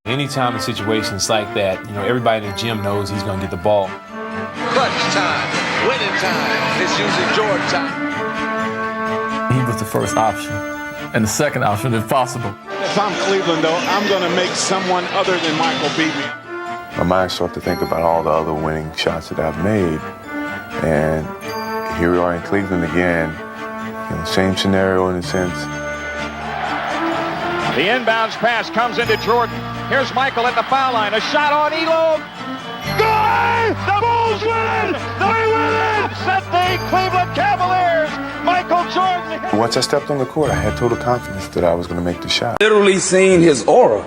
Anytime in situations like that, everybody in the gym knows he's going to get the ball. Clutch time, winning time, it's usually Jordan time. He was the first option, and the second option if possible. If I'm Cleveland, though, I'm going to make someone other than Michael beat me. My mind started to think about all the other winning shots that I've made, and here we are in Cleveland again. Same scenario in a sense. The inbounds pass comes into Jordan. Here's Michael at the foul line. A shot on Elo. Good! The Bulls win! They win! Set the Cleveland Cavaliers. Michael Jordan. Once I stepped on the court, I had total confidence that I was going to make the shot. Literally seeing his aura.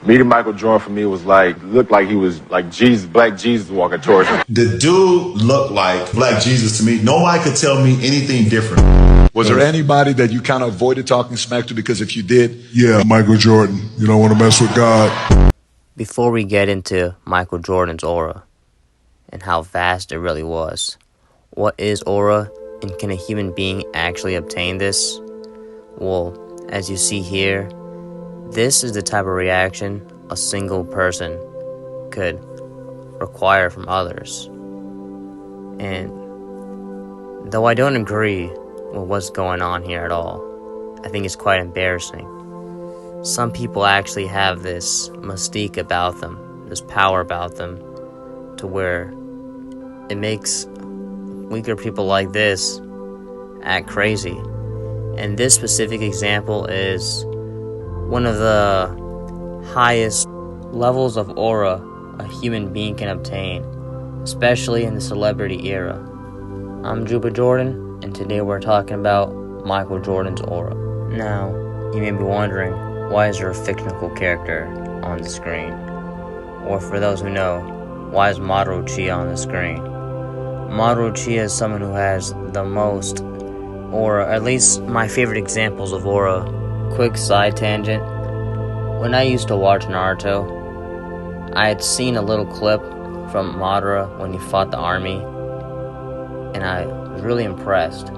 Meeting Michael Jordan for me was looked like he was like Jesus, Black Jesus walking towards me. The dude looked like Black Jesus to me. Nobody could tell me anything different. Was there anybody that you kind of avoided talking smack to because if you did? Yeah, Michael Jordan. You don't want to mess with God. Before we get into Michael Jordan's aura and how vast it really was, what is aura and can a human being actually obtain this? Well, as you see here, this is the type of reaction a single person could require from others. And though I don't agree with what's going on here at all, I think it's quite embarrassing. Some people actually have this mystique about them, this power about them, to where it makes weaker people like this act crazy. And this specific example is one of the highest levels of aura a human being can obtain, especially in the celebrity era. I'm Juba Jordan, and today we're talking about Michael Jordan's aura. Now, you may be wondering, why is there a fictional character on the screen? Or for those who know, why is Mauro Chia on the screen? Mauro Chia is someone who has the most aura, at least my favorite examples of aura. Quick side tangent. When I used to watch Naruto, I had seen a little clip from Madara when he fought the army, and I was really impressed.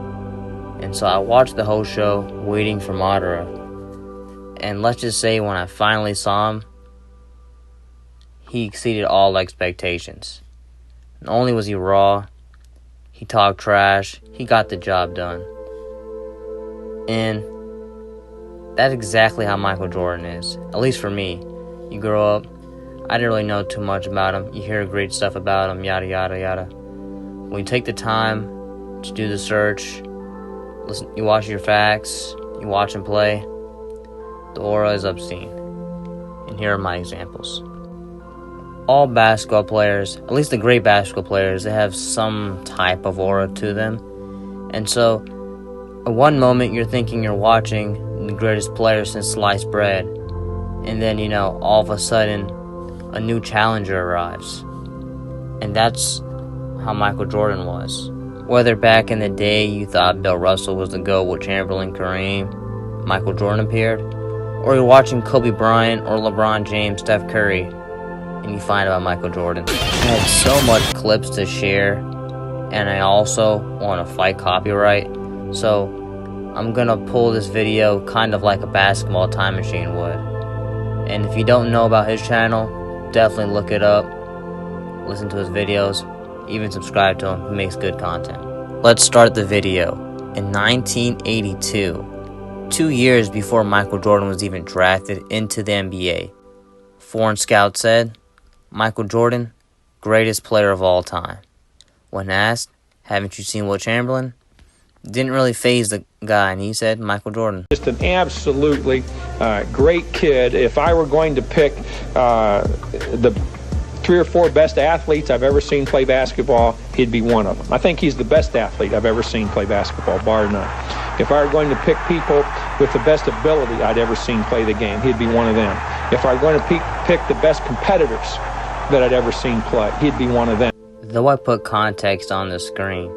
And so I watched the whole show waiting for Madara. And let's just say when I finally saw him, he exceeded all expectations. Not only was he raw, he talked trash, he got the job done. And that's exactly how Michael Jordan is, at least for me. You grow up, I didn't really know too much about him. You hear great stuff about him, yada, yada, yada. When you take the time to do the search, listen, you watch your facts, you watch him play, the aura is obscene. And here are my examples. All basketball players, at least the great basketball players, they have some type of aura to them. And so, at one moment you're thinking you're watching the greatest player since sliced bread. And then, all of a sudden, a new challenger arrives. And that's how Michael Jordan was. Whether back in the day you thought Bill Russell was the GOAT with Chamberlain, Kareem, Michael Jordan appeared, or you're watching Kobe Bryant or LeBron James, Steph Curry, and you find out Michael Jordan. I had so much clips to share, and I also want to fight copyright, so I'm gonna pull this video kind of like a basketball time machine would. And if you don't know about his channel, definitely look it up, listen to his videos, even subscribe to him. He makes good content. Let's start the video. In 1982, 2 years before Michael Jordan was even drafted into the NBA, foreign scouts said, Michael Jordan, greatest player of all time. When asked, haven't you seen Will Chamberlain? Didn't really faze the guy, and he said Michael Jordan. Just an absolutely great kid. If I were going to pick the 3 or 4 best athletes I've ever seen play basketball, he'd be one of them. I think he's the best athlete I've ever seen play basketball, bar none. If I were going to pick people with the best ability I'd ever seen play the game, he'd be one of them. If I were going to pick the best competitors that I'd ever seen play, he'd be one of them. Though I put context on the screen,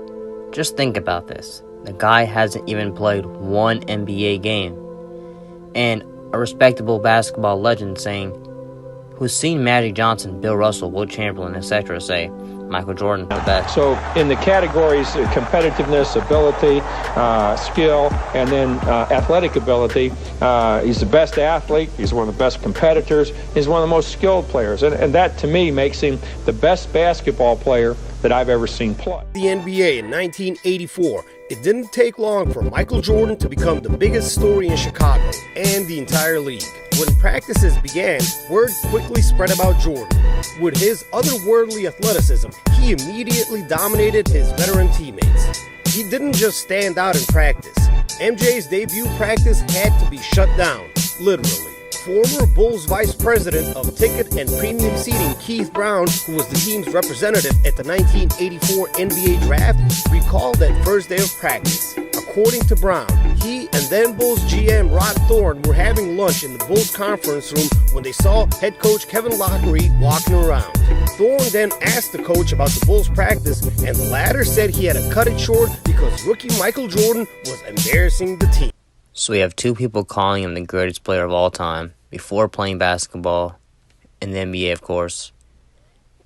just think about this. The guy hasn't even played one NBA game. And a respectable basketball legend saying who's seen Magic Johnson, Bill Russell, Will Chamberlain, etc. say Michael Jordan the best. So in the categories of competitiveness, ability, skill, and then athletic ability, he's the best athlete, he's one of the best competitors, he's one of the most skilled players. And that, to me, makes him the best basketball player that I've ever seen play. The NBA in 1984. It didn't take long for Michael Jordan to become the biggest story in Chicago and the entire league. When practices began, word quickly spread about Jordan. With his otherworldly athleticism, he immediately dominated his veteran teammates. He didn't just stand out in practice. MJ's debut practice had to be shut down, literally. Former Bulls vice president of ticket and premium seating, Keith Brown, who was the team's representative at the 1984 NBA draft, recalled that first day of practice. According to Brown, he and then Bulls GM Rod Thorne were having lunch in the Bulls conference room when they saw head coach Kevin Lockery walking around. Thorne then asked the coach about the Bulls practice, and the latter said he had to cut it short because rookie Michael Jordan was embarrassing the team. So we have two people calling him the greatest player of all time before playing basketball, in the NBA, of course.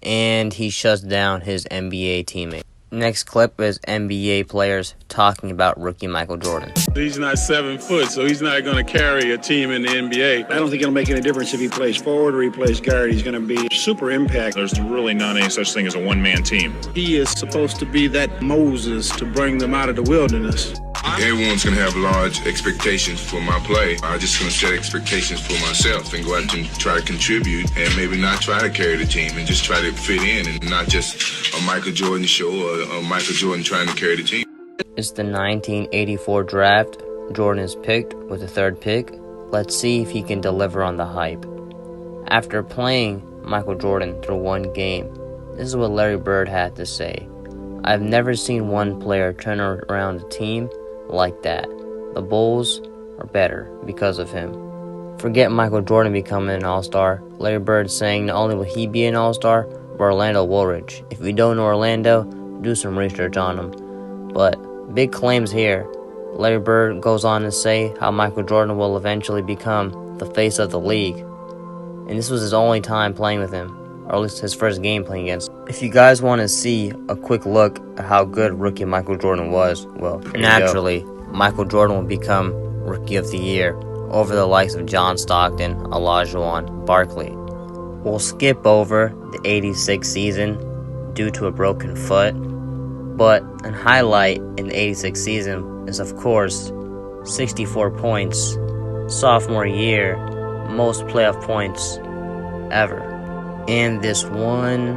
And he shuts down his NBA teammate. Next clip is NBA players talking about rookie Michael Jordan. He's not 7 foot, so he's not going to carry a team in the NBA. I don't think it'll make any difference if he plays forward or he plays guard. He's going to be super impact. There's really not any such thing as a one-man team. He is supposed to be that Moses to bring them out of the wilderness. Everyone's going to have large expectations for my play. I'm just going to set expectations for myself and go out and try to contribute and maybe not try to carry the team and just try to fit in and not just a Michael Jordan show or a Michael Jordan trying to carry the team. It's the 1984 draft. Jordan is picked with the third pick. Let's see if he can deliver on the hype. After playing Michael Jordan through one game, this is what Larry Bird had to say. I've never seen one player turn around a team like that. The Bulls are better because of him. Forget Michael Jordan becoming an all-star. Larry Bird saying not only will he be an all-star, but Orlando Woolridge. If you don't know Orlando, do some research on him. But big claims here. Larry Bird goes on to say how Michael Jordan will eventually become the face of the league. And this was his only time playing with him, or at least his first game playing against him. If you guys want to see a quick look at how good rookie Michael Jordan was, well, naturally, Michael Jordan will become Rookie of the Year over the likes of John Stockton, Olajuwon, Barkley. We'll skip over the 86 season due to a broken foot, but a highlight in the 86 season is, of course, 64 points, sophomore year, most playoff points ever. And this one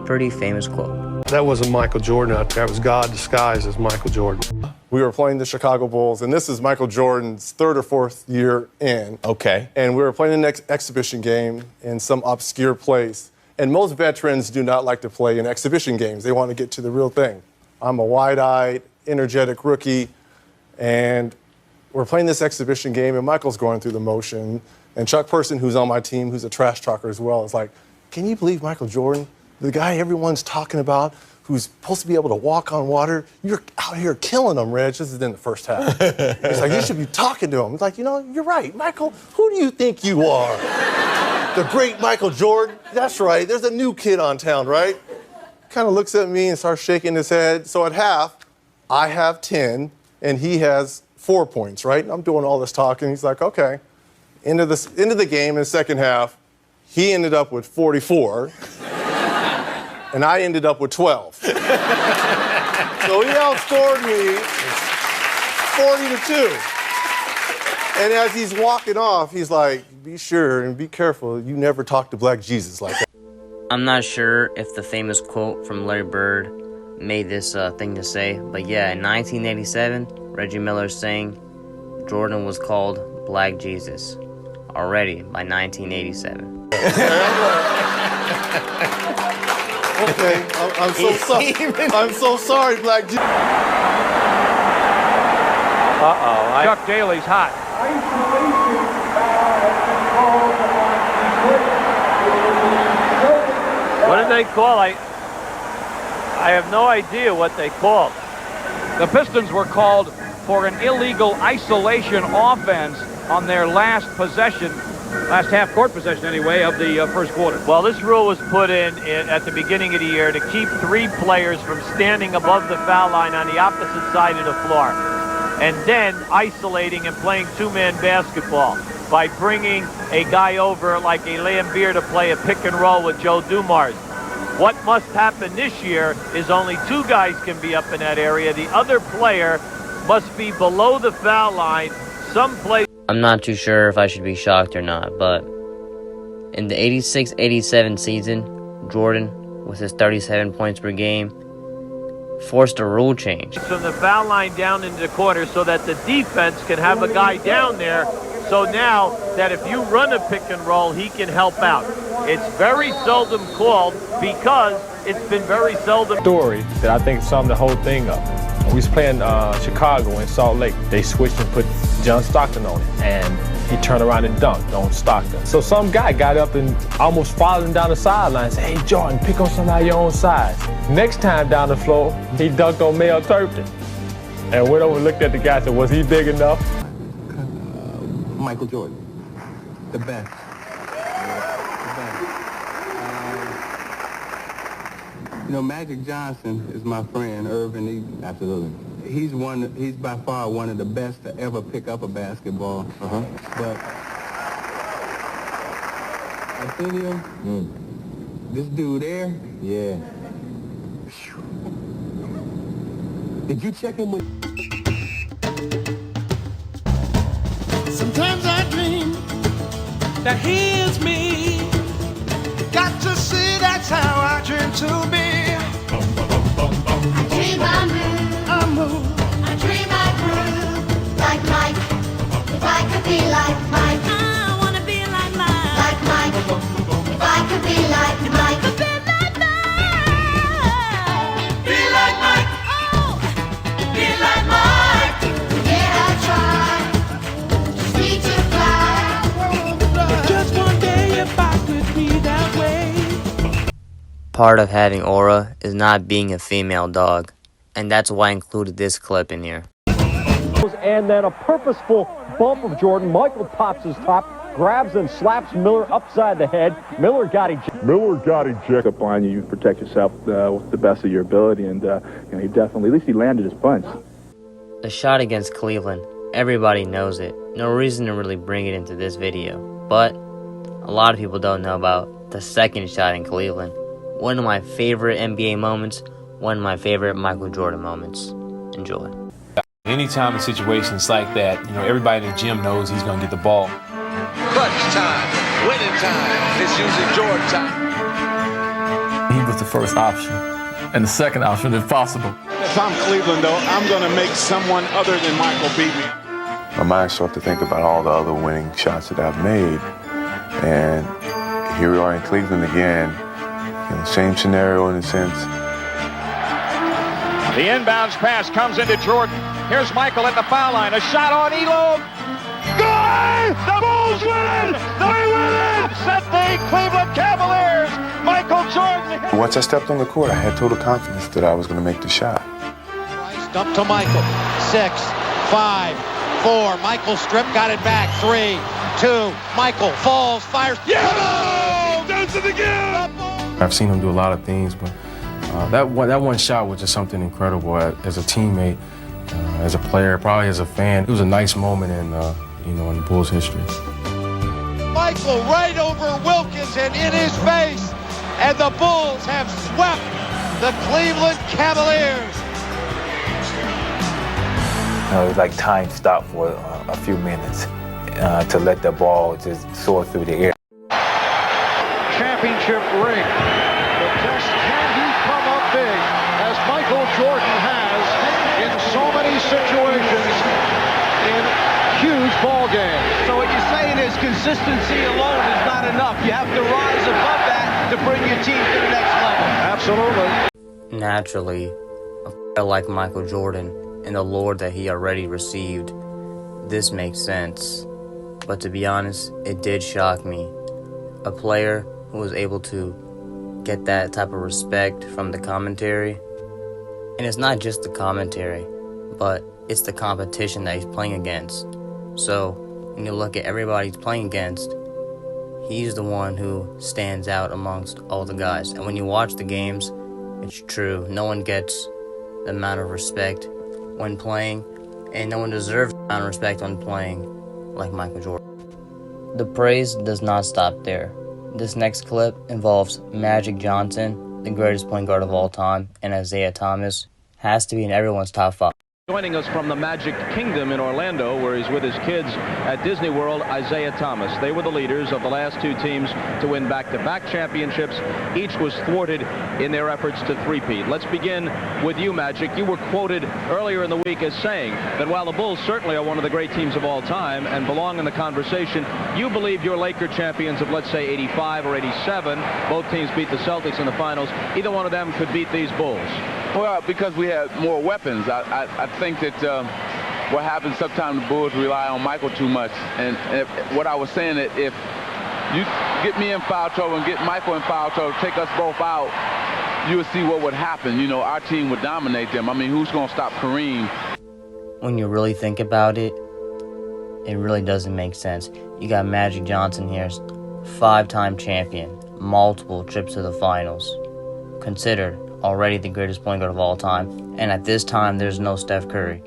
pretty famous quote. That wasn't Michael Jordan out there. That was God disguised as Michael Jordan. We were playing the Chicago Bulls, and this is Michael Jordan's third or fourth year in. Okay. And we were playing an exhibition game in some obscure place. And most veterans do not like to play in exhibition games. They want to get to the real thing. I'm a wide-eyed, energetic rookie, and we're playing this exhibition game, and Michael's going through the motion. And Chuck Person, who's on my team, who's a trash talker as well, is like, can you believe Michael Jordan, the guy everyone's talking about, who's supposed to be able to walk on water, you're out here killing him, Reg. This is in the first half. He's like, you should be talking to him. He's like, you're right, Michael. Who do you think you are? The great Michael Jordan? That's right. There's a new kid on town, right? Kind of looks at me and starts shaking his head. So at half, I have 10, and he has 4 points, right? And I'm doing all this talking. He's like, okay. End of the game in the second half, he ended up with 44, and I ended up with 12. So he outscored me 40-2. And as he's walking off, he's like, be sure and be careful, you never talk to Black Jesus like that. I'm not sure if the famous quote from Larry Bird made this thing to say, but yeah, in 1987, Reggie Miller saying Jordan was called Black Jesus already by 1987. Okay, I'm so sorry. I'm so sorry, Black Jesus. Uh-oh. Chuck Daly's hot. What did they call? I have no idea what they called. The Pistons were called for an illegal isolation offense on their last possession last half court possession anyway of the first quarter. Well, this rule was put in at the beginning of the year to keep 3 players from standing above the foul line on the opposite side of the floor, and then isolating and playing 2-man basketball by bringing a guy over like a Lambeer to play a pick and roll with Joe Dumars. What must happen this year is only 2 guys can be up in that area. The other player must be below the foul line someplace. I'm not too sure if I should be shocked or not, but in the 86-87 season, Jordan, with his 37 points per game, forced a rule change. From the foul line down into the corner so that the defense can have a guy down there. So now that if you run a pick and roll, he can help out. It's very seldom called because it's been very seldom. Story that I think summed the whole thing up. We was playing Chicago in Salt Lake. They switched and put John Stockton on it, and he turned around and dunked on Stockton. So some guy got up and almost followed him down the sideline and said, "Hey, Jordan, pick on somebody your own size." Next time down the floor, he dunked on Mel Turpin. And went over and looked at the guy and said, "Was he big enough?" Michael Jordan, the best. You know, Magic Johnson is my friend, Irvin. Absolutely. He's by far one of the best to ever pick up a basketball. But Arsenio, this dude there, yeah. Did you check him with? Sometimes I dream that he is me. Got to see that's how I dream to be. I dream I move. I dream I groove. Like Mike, if I could be like Mike. I wanna be like Mike. Like Mike, if I could be like Mike. Be like Mike. Be like Mike. Oh, be like Mike. Yeah, I try. Just need to fly. Just one day if I could be that way. Part of having aura is not being a female dog, and that's why I included this clip in here. And then a purposeful bump of Jordan. Michael pops his top, grabs and slaps Miller upside the head. Miller got ejected. Up on you, you protect yourself with the best of your ability, and he definitely, at least he landed his punch. The shot against Cleveland, everybody knows it. No reason to really bring it into this video, but a lot of people don't know about the second shot in Cleveland. One of my favorite NBA moments, one of my favorite Michael Jordan moments. Enjoy. Anytime in situations like that, everybody in the gym knows he's going to get the ball. Clutch time, winning time. It's usually Jordan time. He was the first option, and the second option, if possible. If I'm Cleveland, though, I'm going to make someone other than Michael beat me. My mind started to think about all the other winning shots that I've made, and here we are in Cleveland again. Same scenario in a sense. The inbounds pass comes into Jordan. Here's Michael at the foul line. A shot on Elo. Good! The Bulls win! They win! Set the Cleveland Cavaliers. Michael Jordan. Once I stepped on the court, I had total confidence that I was going to make the shot. Up to Michael. 6, 5, 4. Michael strip, got it back. 3, 2. Michael falls, fires. Yeah! Does it again! I've seen him do a lot of things, but that one shot was just something incredible. As a teammate, as a player, probably as a fan, it was a nice moment in in Bulls history. Michael right over Wilkins and in his face, and the Bulls have swept the Cleveland Cavaliers. It was like time stopped for a few minutes to let the ball just soar through the air. Championship ring. The test, can he come up big, as Michael Jordan has in so many situations in huge ball games. So what you're saying is consistency alone is not enough. You have to rise above that to bring your team to the next level. Absolutely. Naturally, a player like Michael Jordan and the lore that he already received, this makes sense. But to be honest, it did shock me. A player who was able to get that type of respect from the commentary. And it's not just the commentary, but it's the competition that he's playing against. So when you look at everybody he's playing against, he's the one who stands out amongst all the guys. And when you watch the games, it's true. No one gets the amount of respect when playing, and no one deserves the amount of respect when playing like Michael Jordan. The praise does not stop there. This next clip involves Magic Johnson, the greatest point guard of all time, and Isaiah Thomas. Has to be in everyone's top 5. Joining us from the Magic Kingdom in Orlando, where he's with his kids at Disney World, Isaiah Thomas. They were the leaders of the last 2 teams to win back-to-back championships. Each was thwarted in their efforts to three-peat. Let's begin with you, Magic. You were quoted earlier in the week as saying that while the Bulls certainly are one of the great teams of all time and belong in the conversation, you believe your Laker champions of, let's say, 85 or 87, both teams beat the Celtics in the finals, either one of them could beat these Bulls. Well, because we had more weapons. I think that what happens sometimes the Bulls rely on Michael too much. And what I was saying, that if you get me in foul trouble and get Michael in foul trouble, take us both out, you would see what would happen. You know, our team would dominate them. I mean, who's going to stop Kareem? When you really think about it, it really doesn't make sense. You got Magic Johnson here, 5-time champion, multiple trips to the finals, considered already the greatest point guard of all time, and at this time there's no Steph Curry.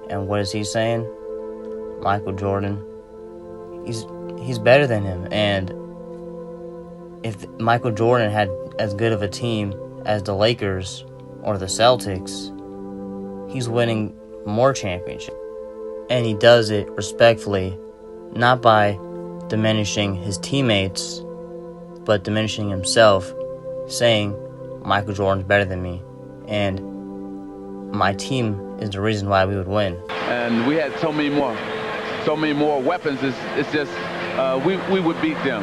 And what is he saying? Michael Jordan, he's better than him. And if Michael Jordan had as good of a team as the Lakers or the Celtics, he's winning more championships. And he does it respectfully, not by diminishing his teammates, but diminishing himself, saying Michael Jordan's better than me, and my team is the reason why we would win. And we had so many more weapons. It's just we would beat them.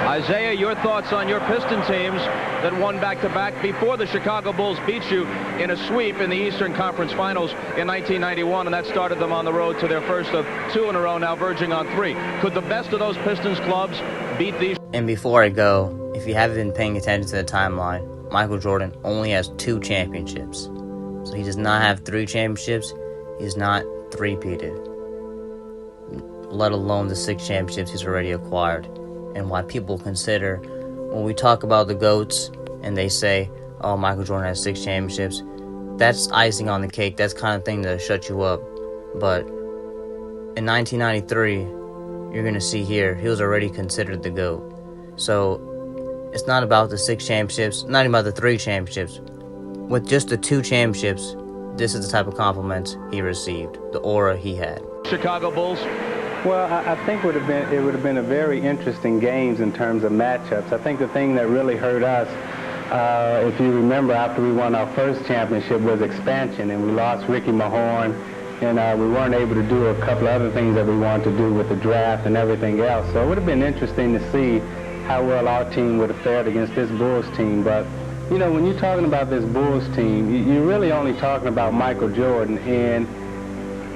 Isaiah, your thoughts on your Piston teams that won back-to-back before the Chicago Bulls beat you in a sweep in the Eastern Conference Finals in 1991, and that started them on the road to their first of 2 in a row, now verging on 3. Could the best of those Pistons clubs beat these? And before I go, if you haven't been paying attention to the timeline, Michael Jordan only has 2 championships. So he does not have 3 championships. He's not three-peated, let alone the 6 championships he's already acquired. And why people consider, when we talk about the GOATs and they say, oh, Michael Jordan has 6 championships, that's icing on the cake. That's kind of thing to shut you up. But in 1993, you're going to see here, he was already considered the GOAT. So it's not about the 6 championships, not even about the 3 championships. With just the 2 championships, this is the type of compliments he received, the aura he had. Chicago Bulls? Well, I think it would have been a very interesting games in terms of matchups. I think the thing that really hurt us, if you remember, after we won our first championship, was expansion, and we lost Ricky Mahorn, and we weren't able to do a couple of other things that we wanted to do with the draft and everything else. So it would have been interesting to see how well our team would have fared against this Bulls team. But, you know, when you're talking about this Bulls team, you're really only talking about Michael Jordan. And,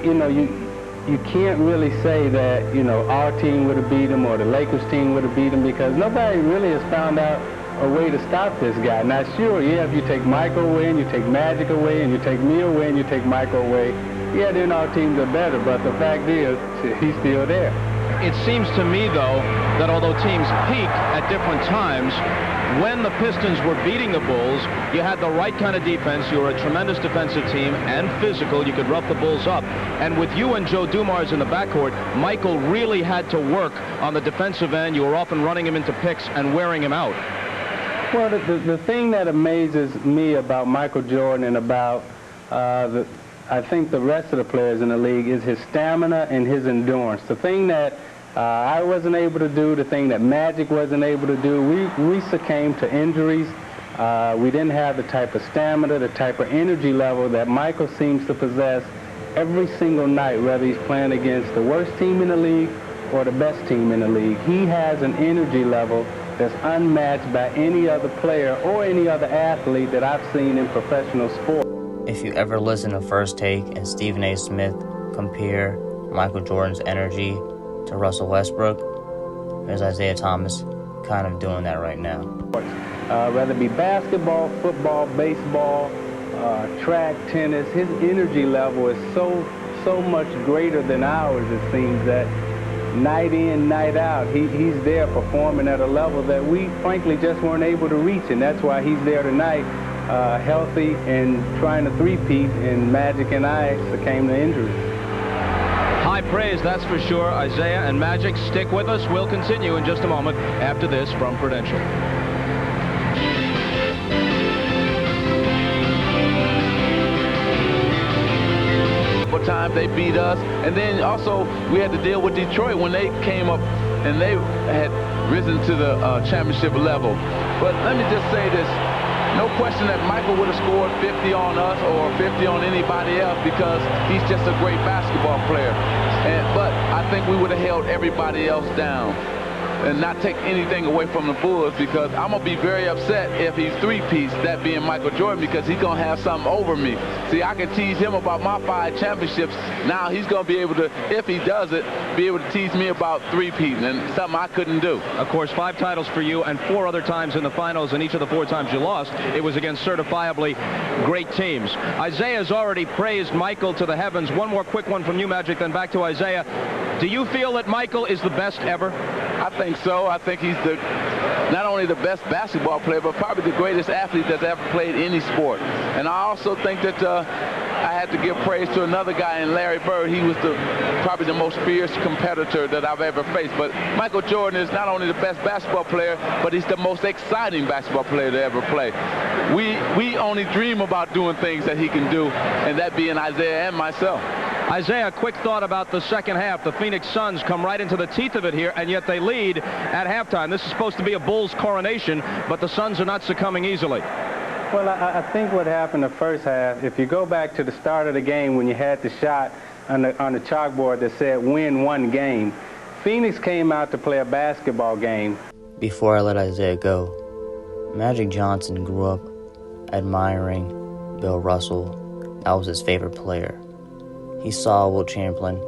you know, you can't really say that, you know, our team would have beat him or the Lakers team would have beat him, because nobody really has found out a way to stop this guy. Now, sure, yeah, if you take Michael away and you take Magic away and you take me away and you take Michael away, yeah, then our teams are better. But the fact is, he's still there. It seems to me, though, that although teams peak at different times, when the Pistons were beating the Bulls, you had the right kind of defense. You were a tremendous defensive team and physical. You could rough the Bulls up. And with you and Joe Dumars in the backcourt, Michael really had to work on the defensive end. You were often running him into picks and wearing him out. Well, the thing that amazes me about Michael Jordan and about I think the rest of the players in the league is his stamina and his endurance. The thing that I wasn't able to do, the thing that Magic wasn't able to do, we succumbed to injuries. We didn't have the type of stamina, the type of energy level that Michael seems to possess every single night, whether he's playing against the worst team in the league or the best team in the league. He has an energy level that's unmatched by any other player or any other athlete that I've seen in professional sport. If you ever listen to First Take and Stephen A. Smith compare Michael Jordan's energy to Russell Westbrook, there's Isaiah Thomas kind of doing that right now. Whether it be basketball, football, baseball, track, tennis, his energy level is so much greater than ours, it seems, that night in, night out. He's there performing at a level that we frankly just weren't able to reach, and that's why he's there tonight, healthy and trying to three-peat, and Magic and I succumbed to injury. High praise, that's for sure. Isaiah and Magic, stick with us. We'll continue in just a moment after this from Prudential. Times they beat us, and then also we had to deal with Detroit when they came up and they had risen to the championship level. But let me just say this, no question that Michael would have scored 50 on us or 50 on anybody else because he's just a great basketball player. But I think we would have held everybody else down and not take anything away from the Bulls, because I'm going to be very upset if he's three-piece, that being Michael Jordan, because he's going to have something over me. See, I can tease him about my 5 championships. Now he's going to be able to, if he does it, be able to tease me about three-piece, and something I couldn't do. Of course, 5 titles for you and 4 other times in the finals, and each of the 4 times you lost, it was against certifiably great teams. Isaiah's already praised Michael to the heavens. One more quick one from you, Magic, then back to Isaiah. Do you feel that Michael is the best ever? I think so. I think he's not only the best basketball player, but probably the greatest athlete that's ever played any sport. And I also think that I had to give praise to another guy in Larry Bird. He was probably the most fierce competitor that I've ever faced. But Michael Jordan is not only the best basketball player, but he's the most exciting basketball player to ever play. We only dream about doing things that he can do, and that being Isaiah and myself. Isaiah, quick thought about the second half. The Phoenix Suns come right into the teeth of it here, and yet they lead at halftime. This is supposed to be a Bulls coronation, but the Suns are not succumbing easily. Well, I think what happened the first half, if you go back to the start of the game when you had the shot on the chalkboard that said win one game, Phoenix came out to play a basketball game. Before I let Isaiah go, Magic Johnson grew up admiring Bill Russell. That was his favorite player. He saw Wilt Chamberlain,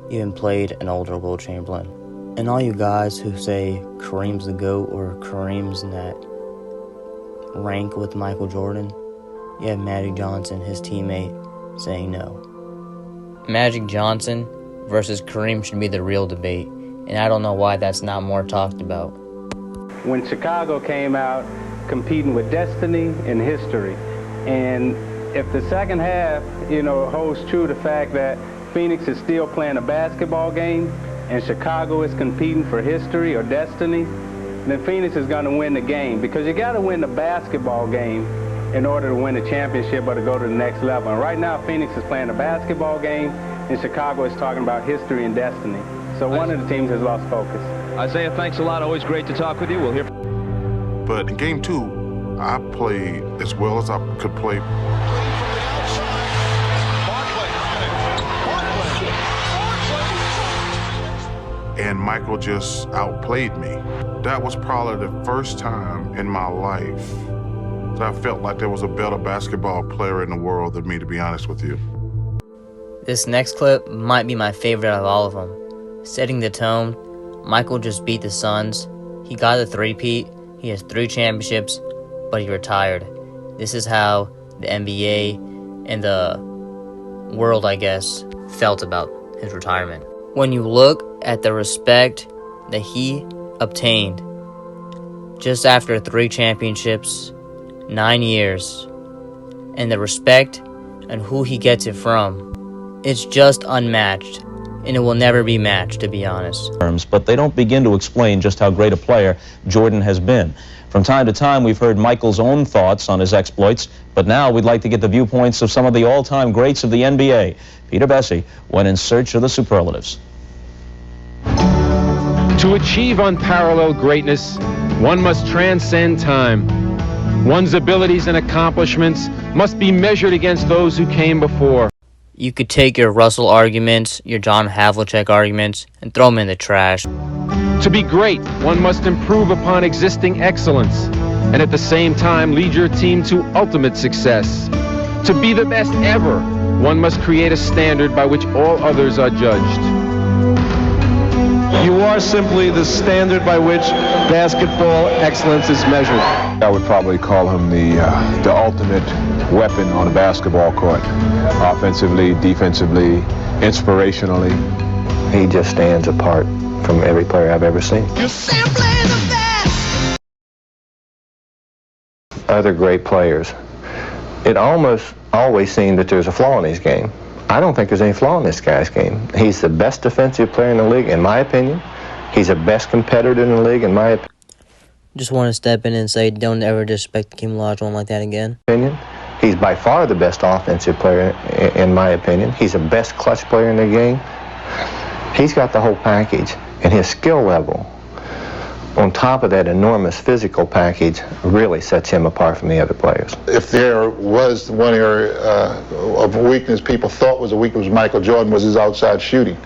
even played an older Wilt Chamberlain. And all you guys who say Kareem's the GOAT or Kareem's in that rank with Michael Jordan, you have Magic Johnson, his teammate, saying no. Magic Johnson versus Kareem should be the real debate, and I don't know why that's not more talked about. When Chicago came out competing with destiny and history, and if the second half, holds true the fact that Phoenix is still playing a basketball game and Chicago is competing for history or destiny, then Phoenix is going to win the game, because you got to win the basketball game in order to win a championship or to go to the next level. And right now, Phoenix is playing a basketball game and Chicago is talking about history and destiny. So one of the teams has lost focus. Isaiah, thanks a lot. Always great to talk with you. We'll hear. But in game 2, I played as well as I could play. And Michael just outplayed me. That was probably the first time in my life that I felt like there was a better basketball player in the world than me, to be honest with you. This next clip might be my favorite out of all of them. Setting the tone, Michael just beat the Suns. He got a three-peat. He has 3 championships, but he retired. This is how the NBA and the world, I guess, felt about his retirement. When you look at the respect that he obtained just after 3 championships, 9 years, and the respect and who he gets it from, it's just unmatched, and it will never be matched, to be honest. But they don't begin to explain just how great a player Jordan has been. From time to time, we've heard Michael's own thoughts on his exploits, but now we'd like to get the viewpoints of some of the all-time greats of the NBA. Peter Bessie went in search of the superlatives. To achieve unparalleled greatness, one must transcend time. One's abilities and accomplishments must be measured against those who came before. You could take your Russell arguments, your John Havlicek arguments, and throw them in the trash. To be great, one must improve upon existing excellence, and at the same time lead your team to ultimate success. To be the best ever, one must create a standard by which all others are judged. You are simply the standard by which basketball excellence is measured. I would probably call him the ultimate weapon on a basketball court. Offensively, defensively, inspirationally. He just stands apart. from every player I've ever seen. You're simply the best. Other great players. It almost always seemed that there's a flaw in his game. I don't think there's any flaw in this guy's game. He's the best defensive player in the league, in my opinion. He's the best competitor in the league, in my opinion. Just want to step in and say, don't ever disrespect Hakeem Olajuwon like that again. He's by far the best offensive player, in my opinion. He's the best clutch player in the game. He's got the whole package, and his skill level, on top of that enormous physical package, really sets him apart from the other players. If there was one area of weakness people thought was a weakness with Michael Jordan was his outside shooting.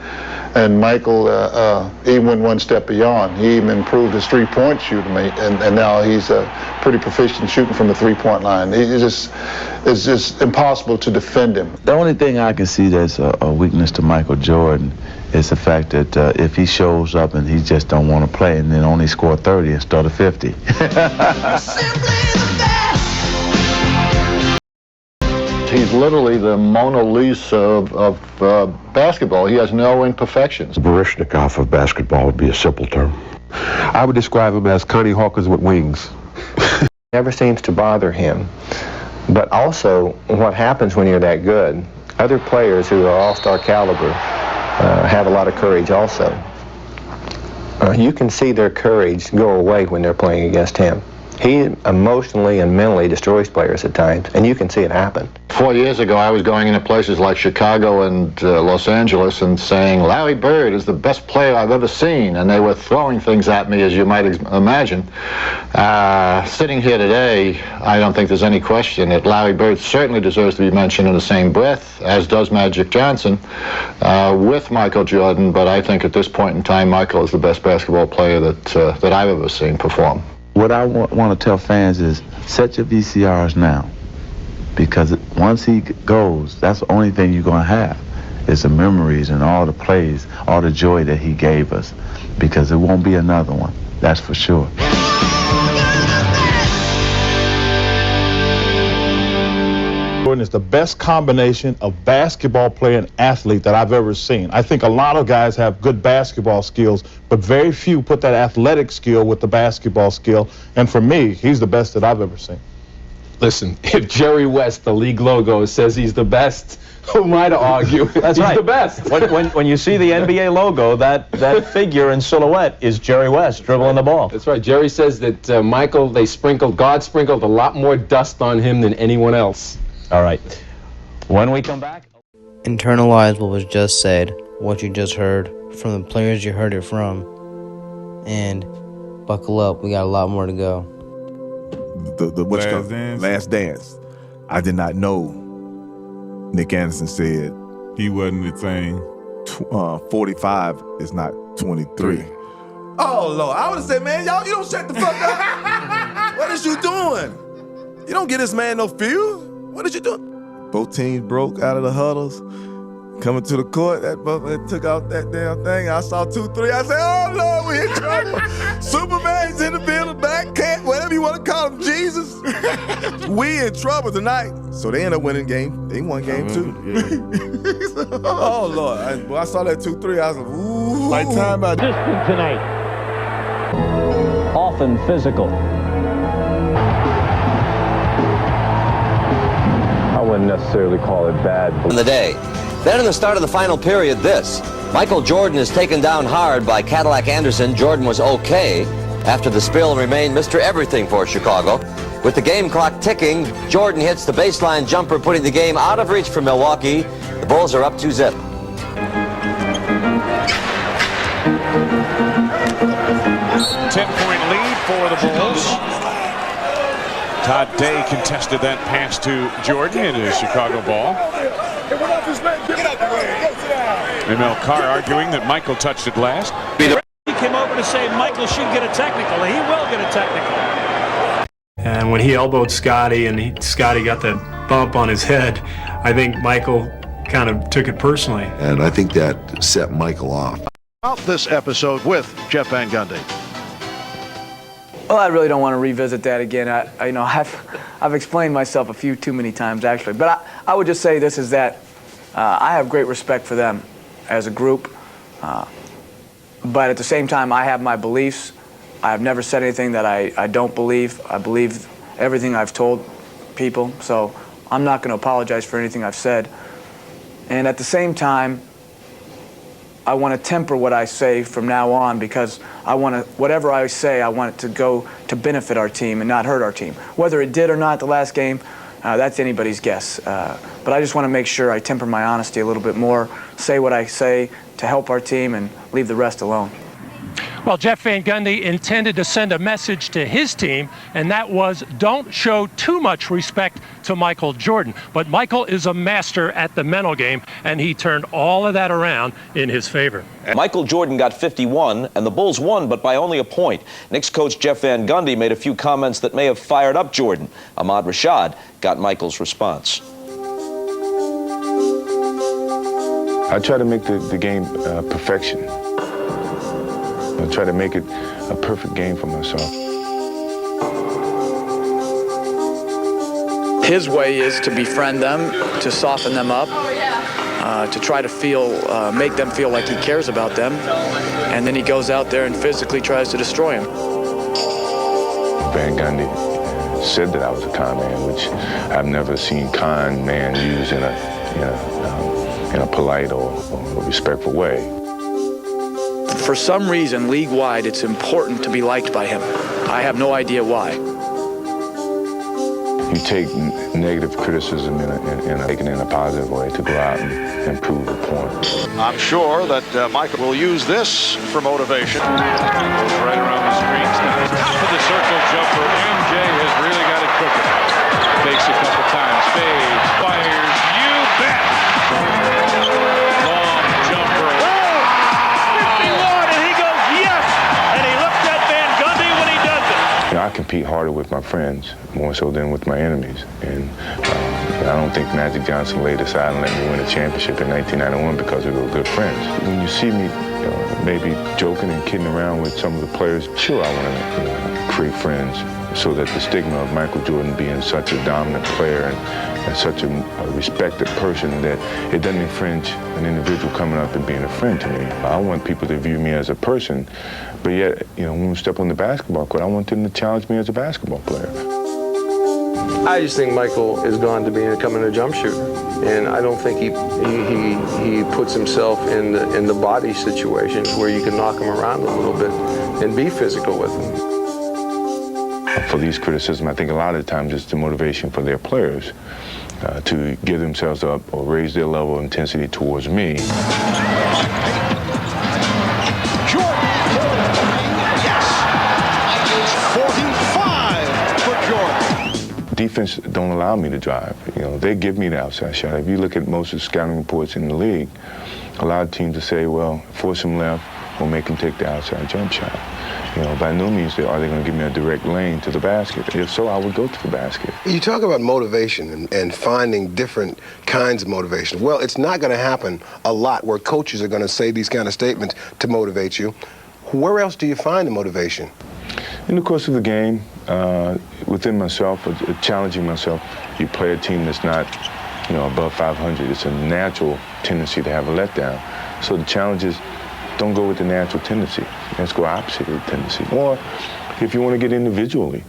And Michael even went one step beyond. He even improved his three-point shooting, and now he's pretty proficient shooting from the three-point line. It's just impossible to defend him. The only thing I can see that's a weakness to Michael Jordan is the fact that if he shows up and he just don't want to play and then only score 30 instead of 50. He's literally the Mona Lisa of basketball. He has no imperfections. Baryshnikov of basketball would be a simple term. I would describe him as Connie Hawkins with wings. Never seems to bother him. But also, what happens when you're that good, other players who are all-star caliber have a lot of courage also. You can see their courage go away when they're playing against him. He emotionally and mentally destroys players at times, and you can see it happen. 4 years ago, I was going into places like Chicago and Los Angeles and saying, Larry Bird is the best player I've ever seen, and they were throwing things at me, as you might imagine. Sitting here today, I don't think there's any question that Larry Bird certainly deserves to be mentioned in the same breath, as does Magic Johnson, with Michael Jordan, but I think at this point in time, Michael is the best basketball player that I've ever seen perform. What I want to tell fans is set your VCRs now, because once he goes, that's the only thing you're going to have is the memories and all the plays, all the joy that he gave us, because there won't be another one, that's for sure. Jordan is the best combination of basketball player and athlete that I've ever seen. I think a lot of guys have good basketball skills, but very few put that athletic skill with the basketball skill. And for me, he's the best that I've ever seen. Listen, if Jerry West, the league logo, says he's the best, who am I to argue? That's he's right. the best. When you see the NBA logo, that figure in silhouette is Jerry West dribbling the ball. That's right. Jerry says that God sprinkled a lot more dust on him than anyone else. All right. When we come back, Internalize what was just said, what you just heard, from the players you heard it from, and buckle up, we got a lot more to go. Last Dance. I did not know Nick Anderson said he wasn't the thing. 45 is not 23. Oh, Lord. I would have said, man, y'all, you don't shut the fuck up. What is you doing? You don't get this man no feel. What did you do? Both teams broke out of the huddles. Coming to the court, that motherfucker took out that damn thing. I saw 2-3. I said, oh, Lord, we in trouble. Superman's in the building, back cat, whatever you want to call him, Jesus. We in trouble tonight. So they end up winning game. They won game 2. Oh, Lord. When I saw that 2-3, I was like, ooh. My time out. Distant tonight. Often physical. I wouldn't necessarily call it bad. In the day. Then in the start of the final period, this. Michael Jordan is taken down hard by Cadillac Anderson. Jordan was okay after the spill and remained Mr. Everything for Chicago. With the game clock ticking, Jordan hits the baseline jumper, putting the game out of reach for Milwaukee. The Bulls are up 2-0. 10-point lead for the Bulls. Todd Day contested that pass to Jordan in his Chicago ball. Emil Carr arguing that Michael touched it last. He came over to say Michael should get a technical, and he will get a technical. And when he elbowed Scotty and Scotty got that bump on his head, I think Michael kind of took it personally. And I think that set Michael off. Out this episode with Jeff Van Gundy. Well, I really don't want to revisit that again. I've explained myself a few too many times, actually. But I would just say this is that I have great respect for them as a group. But at the same time, I have my beliefs. I have never said anything that I don't believe. I believe everything I've told people, so I'm not going to apologize for anything I've said. And at the same time, I want to temper what I say from now on, because I want to, whatever I say, I want it to go to benefit our team and not hurt our team. Whether it did or not the last game, that's anybody's guess. But I just want to make sure I temper my honesty a little bit more, say what I say to help our team, and leave the rest alone. Well, Jeff Van Gundy intended to send a message to his team, and that was, don't show too much respect to Michael Jordan. But Michael is a master at the mental game, and he turned all of that around in his favor. Michael Jordan got 51, and the Bulls won, but by only a point. Knicks coach Jeff Van Gundy made a few comments that may have fired up Jordan. Ahmad Rashad got Michael's response. I try to make the game perfection. I try to make it a perfect game for myself. His way is to befriend them, to soften them up, to try to make them feel like he cares about them, and then he goes out there and physically tries to destroy him. Van Gundy said that I was a con man, which I've never seen con man used in a polite or respectful way. For some reason, league-wide, it's important to be liked by him. I have no idea why. You take negative criticism and take it in a positive way to go out and prove a point. I'm sure that Michael will use this for motivation. Goes right around the screen. Top of the circle jumper. MJ has really got it cooking. Fakes a couple times. Fades. Fires. You bet. Long jumper. I compete harder with my friends, more so than with my enemies. And I don't think Magic Johnson laid aside and let me win a championship in 1991 because we were good friends. When you see me maybe joking and kidding around with some of the players, sure, I want to create friends so that the stigma of Michael Jordan being such a dominant player and such a respected person that it doesn't infringe an individual coming up and being a friend to me. I want people to view me as a person, but yet, when we step on the basketball court, I want them to challenge me as a basketball player. I just think Michael has gone to becoming a jump shooter, and I don't think he puts himself in the body situations where you can knock him around a little bit and be physical with him. For these criticism, I think a lot of the times it's the motivation for their players to give themselves up or raise their level of intensity towards me. Defense don't allow me to drive. They give me the outside shot. If you look at most of the scouting reports in the league, a lot of teams will say, well, force him left or make him take the outside jump shot. By no means are they going to give me a direct lane to the basket. If so, I would go to the basket. You talk about motivation and finding different kinds of motivation. Well, it's not going to happen a lot where coaches are going to say these kind of statements to motivate you. Where else do you find the motivation? In the course of the game, within myself, challenging myself. You play a team that's not, above 500. It's a natural tendency to have a letdown. So the challenge is, don't go with the natural tendency. Let's go opposite of the tendency. Or if you want to get individually,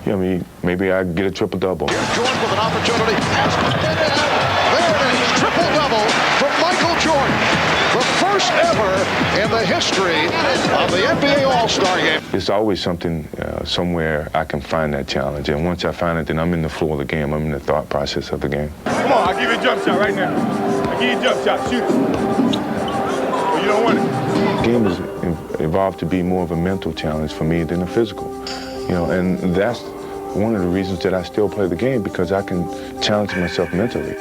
maybe I get a triple-double. Here's Jordan with an opportunity. There it is, triple-double from Michael Jordan. The first ever in the history of the NBA All-Star Game. It's always something somewhere I can find that challenge. And once I find it, then I'm in the flow of the game. I'm in the thought process of the game. Come on, I'll give you a jump shot right now. I'll give you a jump shot. Shoot it. Well, you don't want it. The game has evolved to be more of a mental challenge for me than a physical. And that's one of the reasons that I still play the game, because I can challenge myself mentally.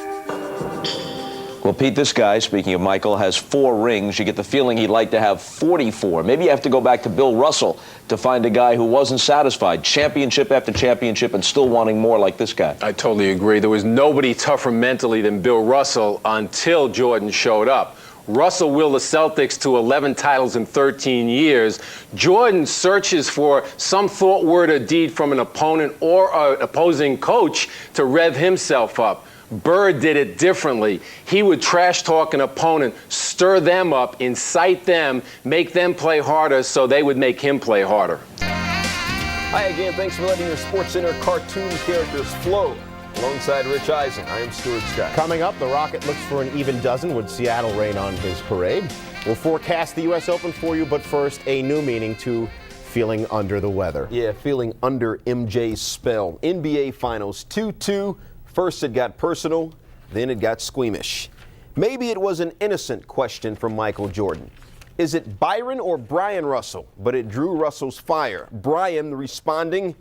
Well, Pete, this guy, speaking of Michael, has 4 rings. You get the feeling he'd like to have 44. Maybe you have to go back to Bill Russell to find a guy who wasn't satisfied, championship after championship, and still wanting more like this guy. I totally agree. There was nobody tougher mentally than Bill Russell until Jordan showed up. Russell willed the Celtics to 11 titles in 13 years. Jordan searches for some thought, word, or deed from an opponent or an opposing coach to rev himself up. Bird did it differently. He would trash talk an opponent, stir them up, incite them, make them play harder so they would make him play harder. Hi again, thanks for letting your SportsCenter cartoon characters flow. Alongside Rich Eisen, I am Stuart Scott. Coming up, the Rocket looks for an even dozen. Would Seattle rain on his parade? We'll forecast the U.S. Open for you, but first, a new meaning to feeling under the weather. Yeah, feeling under MJ's spell. NBA Finals 2-2. First it got personal, then it got squeamish. Maybe it was an innocent question from Michael Jordan. Is it Byron or Brian Russell? But it drew Russell's fire. Brian responding,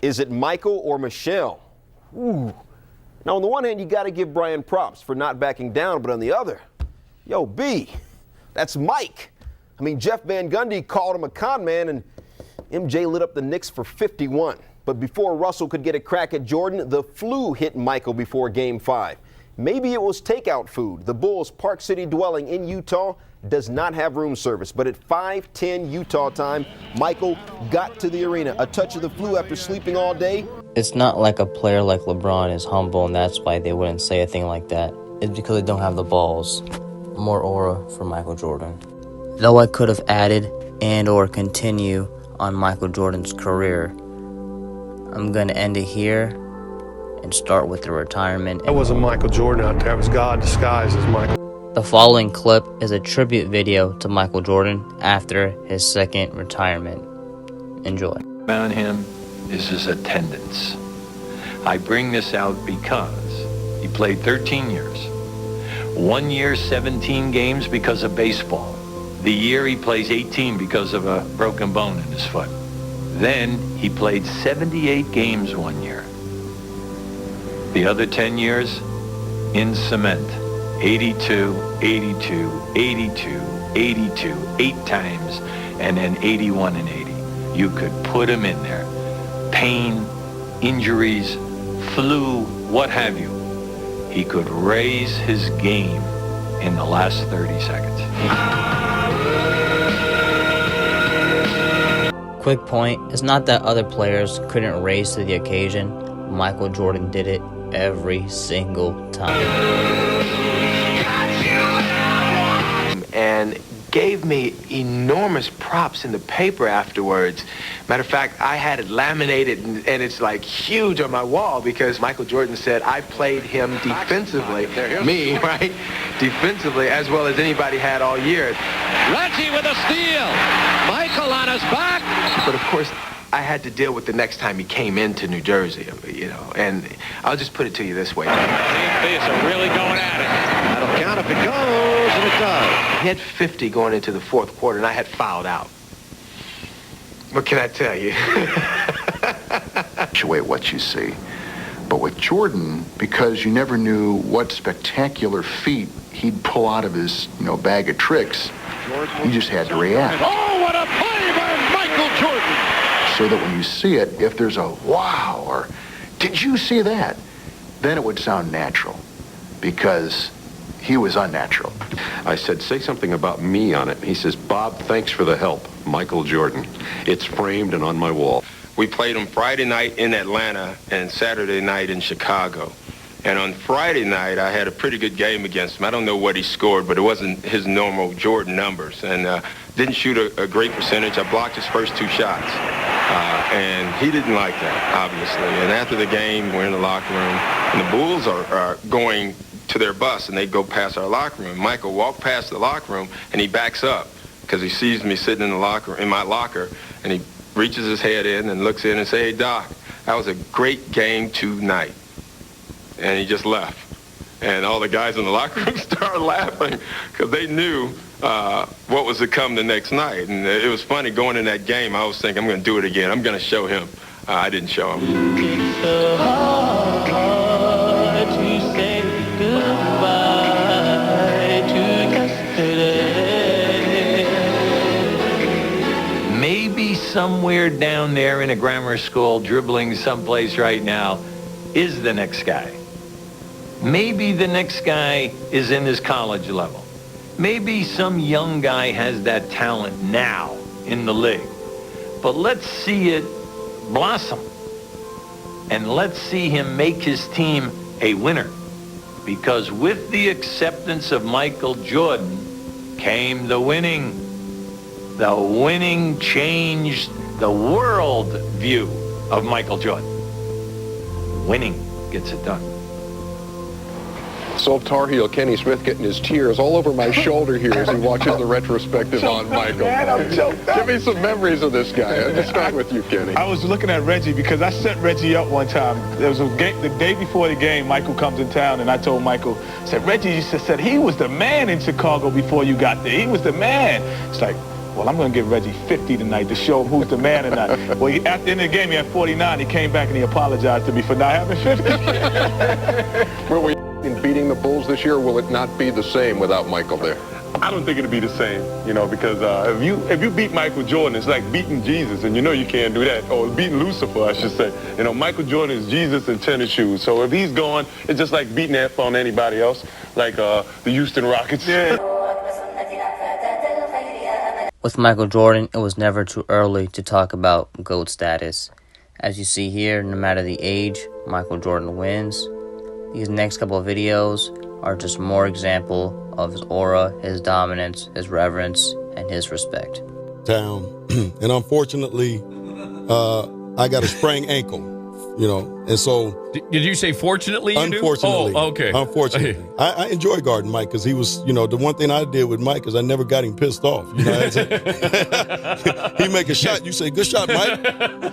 is it Michael or Michelle? Ooh. Now on the one hand, you got to give Brian props for not backing down, but on the other, yo, B, that's Mike. I mean, Jeff Van Gundy called him a con man, and MJ lit up the Knicks for 51. But before Russell could get a crack at Jordan, the flu hit Michael before Game 5. Maybe it was takeout food. The Bulls' Park City dwelling in Utah does not have room service. But at 5:10 Utah time, Michael got to the arena. A touch of the flu after sleeping all day. It's not like a player like LeBron is humble and that's why they wouldn't say a thing like that. It's because they don't have the balls. More aura for Michael Jordan. Though I could have added and or continue on Michael Jordan's career, I'm going to end it here and start with the retirement. That wasn't Michael Jordan out there. It was God disguised as Michael. The following clip is a tribute video to Michael Jordan after his second retirement. Enjoy. About him is his attendance. I bring this out because he played 13 years. 1 year, 17 games because of baseball. The year he plays 18 because of a broken bone in his foot. Then he played 78 games 1 year. The other 10 years in cement. 82, 82, 82, 82, 8 times, and then 81 and 80. You could put him in there. Pain, injuries, flu, what have you. He could raise his game in the last 30 seconds. Quick point, it's not that other players couldn't raise to the occasion. Michael Jordan did it every single time. And gave me enormous props in the paper afterwards. Matter of fact, I had it laminated and it's like huge on my wall because Michael Jordan said I played him defensively, me, right? Defensively as well as anybody had all year. Reggie with a steal. Michael on his back. But of course, I had to deal with the next time he came into New Jersey, you know, and I'll just put it to you this way. These are really going at it. That'll count if it goes, and it does. He had 50 going into the fourth quarter, and I had fouled out. What can I tell you? Away what you see. But with Jordan, because you never knew what spectacular feat he'd pull out of his, bag of tricks, you just had to react. Oh, what a play by Michael Jordan! So that when you see it, if there's a wow or did you see that, then it would sound natural because he was unnatural. I said, say something about me on it. He says, Bob, thanks for the help. Michael Jordan. It's framed and on my wall. We played him Friday night in Atlanta and Saturday night in Chicago. And on Friday night, I had a pretty good game against him. I don't know what he scored, but it wasn't his normal Jordan numbers. And didn't shoot a great percentage. I blocked his first 2 shots. And he didn't like that, obviously. And after the game, we're in the locker room. And the Bulls are going to their bus, and they go past our locker room. Michael walked past the locker room, and he backs up because he sees me sitting in my locker, and he reaches his head in and looks in and says, hey, Doc, that was a great game tonight. And he just left. And all the guys in the locker room started laughing because they knew what was to come the next night. And it was funny going in that game. I was thinking, I'm going to do it again. I'm going to show him. I didn't show him. It's so hard to say goodbye to yesterday. Maybe somewhere down there in a grammar school, dribbling someplace right now, is the next guy. Maybe the next guy is in his college level. Maybe some young guy has that talent now in the league. But let's see it blossom. And let's see him make his team a winner. because with the acceptance of Michael Jordan came the winning. The winning changed the world view of Michael Jordan. Winning gets it done. So Tar Heel Kenny Smith getting his tears all over my shoulder here as he watches the retrospective on Michael. Give me some memories of this guy. I'll just start with you, Kenny. I was looking at Reggie because I set Reggie up one time. There was a game, the day before the game, Michael comes in town, and I told Michael, I said, Reggie used to said he was the man in Chicago before you got there. He was the man. It's like, well, I'm going to give Reggie 50 tonight to show him who's the man tonight. Well, at the end of the game, he had 49. He came back and he apologized to me for not having 50. Will we beating the Bulls this year, or will it not be the same without Michael there? I don't think it'll be the same, you know, because if you beat Michael Jordan, it's like beating Jesus, and you know you can't do that. Or beating Lucifer, I should say. You know, Michael Jordan is Jesus in tennis shoes. So if he's gone, it's just like beating F on anybody else, like the Houston Rockets. Yeah. With Michael Jordan, it was never too early to talk about GOAT status. As you see here, no matter the age, Michael Jordan wins. These next couple of videos are just more example of his aura, his dominance, his reverence, and his respect. And unfortunately, I got a sprained ankle, you know, and so... Did you say fortunately you unfortunately, do? Oh, okay. Unfortunately. I enjoy guarding Mike because he was, you know, the one thing I did with Mike is I never got him pissed off. You know, he make a shot, you say, good shot, Mike.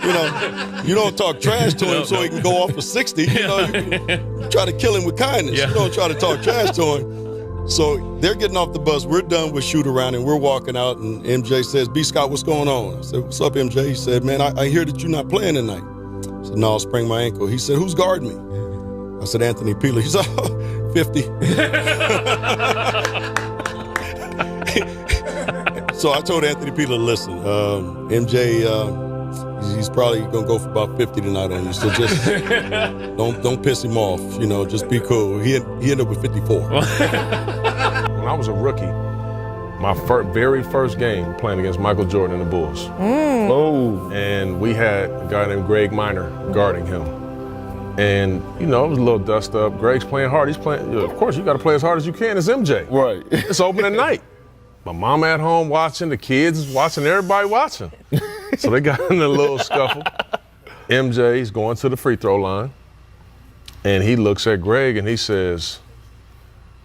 You know, you don't talk trash to him so he can go off for 60. You know, you try to kill him with kindness. You don't try to talk trash to him. So they're getting off the bus. We're done with shoot around and we're walking out and MJ says, B. Scott, what's going on? I said, what's up, MJ? He said, man, I hear that you're not playing tonight. I said, no, I sprained my ankle. He said, who's guarding me? I said, Anthony Peeler. He said, oh, 50. So I told Anthony Peeler, listen, MJ, he's probably going to go for about 50 tonight on you. So just don't piss him off. You know, just be cool. He ended up with 54. When I was a rookie, my very first game playing against Michael Jordan and the Bulls. Oh. And we had a guy named Greg Minor guarding him. And, you know, it was a little dust up. Greg's playing hard. He's playing, of course, you got to play as hard as you can. It's MJ. Right. It's opening night. My mom at home watching, the kids is watching, everybody watching. So they got in a little scuffle. MJ's going to the free throw line. And he looks at Greg and he says,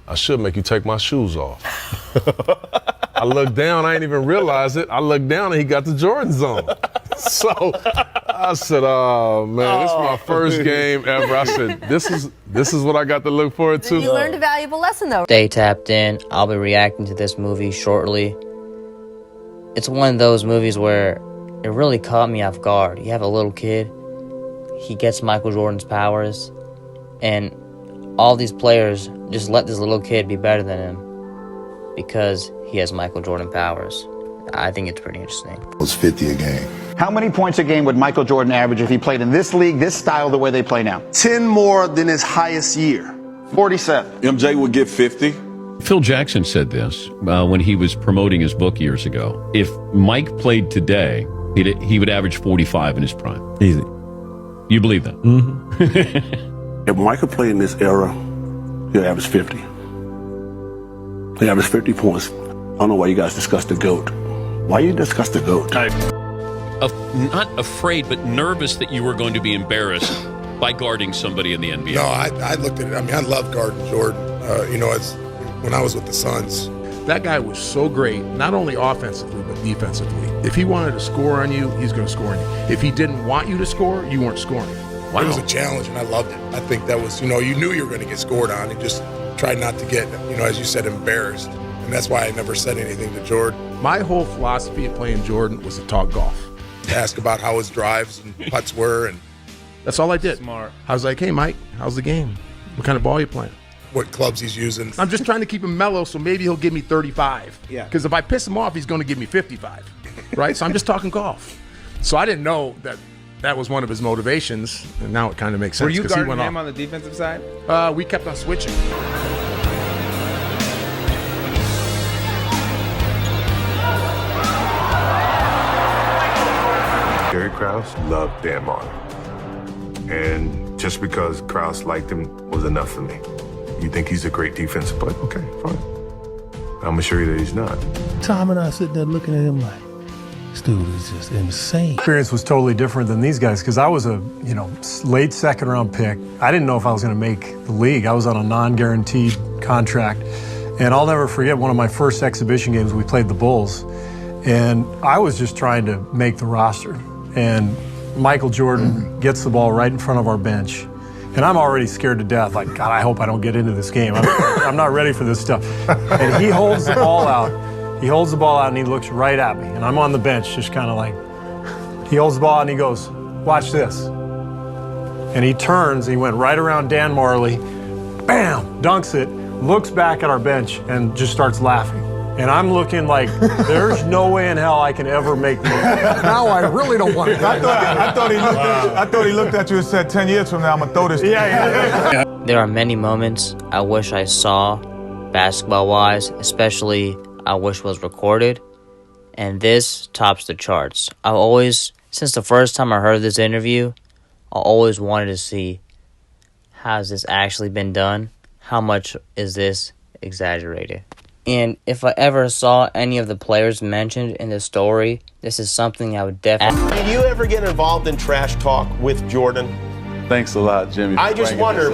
I should make you take my shoes off. I looked down, I didn't even realize it. I looked down and he got the Jordans on. So I said, oh man, this is my first game ever. I said, this is what I got to look forward to. You learned a valuable lesson though. Stay tapped in. I'll be reacting to this movie shortly. It's one of those movies where it really caught me off guard. You have a little kid, he gets Michael Jordan's powers, and all these players just let this little kid be better than him because he has Michael Jordan powers. I think it's pretty interesting. It was 50 a game. How many points a game would Michael Jordan average if he played in this league, this style, the way they play now? 10 more than his highest year. 47. MJ would get 50. Phil Jackson said this when he was promoting his book years ago. If Mike played today, he would average 45 in his prime. Easy. You believe that? Mm-hmm. If Michael played in this era, he'll average 50. He averaged 50 points. I don't know why you guys discuss the GOAT. Why you discuss the GOAT? Not afraid, but nervous that you were going to be embarrassed by guarding somebody in the NBA. No, I looked at it. I mean, I love guarding Jordan. You know, it's when I was with the Suns. That guy was so great, not only offensively, but defensively. If he wanted to score on you, he's going to score on you. If he didn't want you to score, you weren't scoring. Wow. It was a challenge, and I loved it. I think that was, you know, you knew you were going to get scored on, and just tried not to get, you know, as you said, embarrassed. And that's why I never said anything to Jordan. My whole philosophy of playing Jordan was to talk golf. To ask about how his drives and putts were, and that's all I did. Smart. I was like, hey, Mike, how's the game? What kind of ball are you playing? What clubs he's using. I'm just trying to keep him mellow, so maybe he'll give me 35. Yeah. Because if I piss him off, he's going to give me 55. Right? So I'm just talking golf. So I didn't know that was one of his motivations, and now it kind of makes sense. Were you guarding him on the defensive side? We kept on switching. Jerry Krause loved Dan Marlin. And just because Krause liked him was enough for me. You think he's a great defensive player? Okay, fine. I'm gonna show you that he's not. Tom and I sitting there looking at him like, this dude is just insane. Experience was totally different than these guys because I was a late second round pick. I didn't know if I was going to make the league. I was on a non-guaranteed contract, and I'll never forget one of my first exhibition games. We played the Bulls, and I was just trying to make the roster. And Michael Jordan gets the ball right in front of our bench, and I'm already scared to death. Like, God, I hope I don't get into this game. I'm not ready for this stuff. And he holds the ball out. He holds the ball out and he looks right at me. And I'm on the bench just kind of like, he holds the ball out and he goes, watch this. And he turns, he went right around Dan Marley, bam, dunks it, looks back at our bench and just starts laughing. And I'm looking like, there's no way in hell I can ever make this. Now I really don't want to. I thought he looked at you and said, 10 years from now, I'm going to throw this to you. Yeah. There are many moments I wish I saw basketball-wise, especially I wish was recorded, and this tops the charts. I've always, since the first time I heard this interview, I always wanted to see, how has this actually been done? How much is this exaggerated? And if I ever saw any of the players mentioned in the story, this is something I would definitely... Did you ever get involved in trash talk with Jordan? Thanks a lot, Jimmy. I just wonder,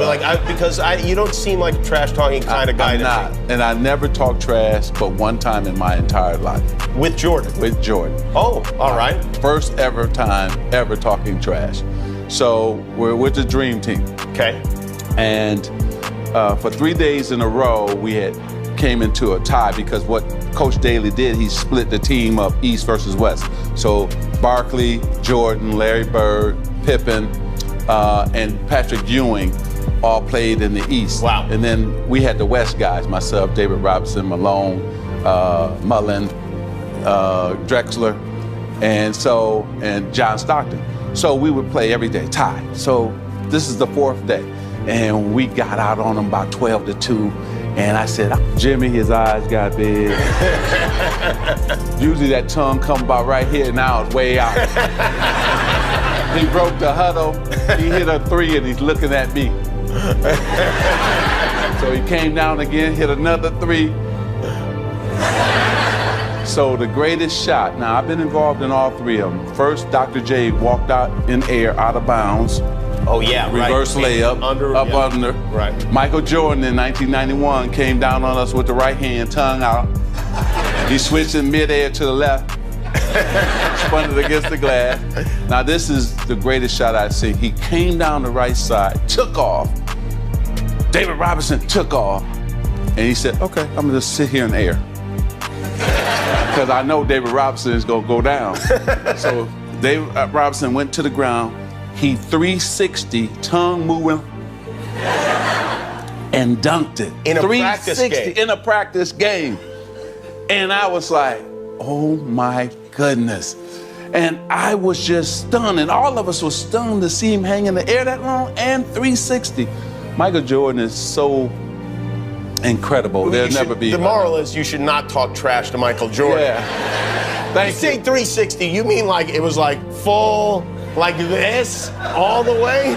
because you don't seem like a trash talking kind of guy. I'm not, and I never talked trash, but one time in my entire life. With Jordan? With Jordan. Oh, all right. First ever time ever talking trash. So we're with the Dream Team. Okay. And for 3 days in a row, we had came into a tie because what Coach Daly did, he split the team up East versus West. So Barkley, Jordan, Larry Bird, Pippen, and Patrick Ewing all played in the East. Wow. And then we had the West guys, myself, David Robinson, Malone, Mullen, Drexler, and John Stockton. So we would play every day, tie. So this is the fourth day. And we got out on them about 12-2. And I said, Jimmy, his eyes got big. Usually that tongue come about right here, now it's way out. He broke the huddle, he hit a three, and he's looking at me. So he came down again, hit another three. So the greatest shot, now I've been involved in all three of them. First, Dr. J walked out in air, out of bounds. Oh yeah, reverse layup, under. Right. Michael Jordan in 1991 came down on us with the right hand, tongue out. He switched in midair to the left, spun it against the glass. Now this is the greatest shot I've seen. He came down the right side, took off. David Robinson took off, and he said, "Okay, I'm gonna just sit here in the air." Because I know David Robinson is gonna go down. So David Robinson went to the ground. He 360, tongue moving, and dunked it. In a practice game. In a practice game. And I was like, oh my goodness. And I was just stunned, and all of us were stunned to see him hang in the air that long and 360. Michael Jordan is so incredible. There'll never be. The moral is you should not talk trash to Michael Jordan. Yeah. Thank you. You say 360, you mean like it was like full, like this, all the way?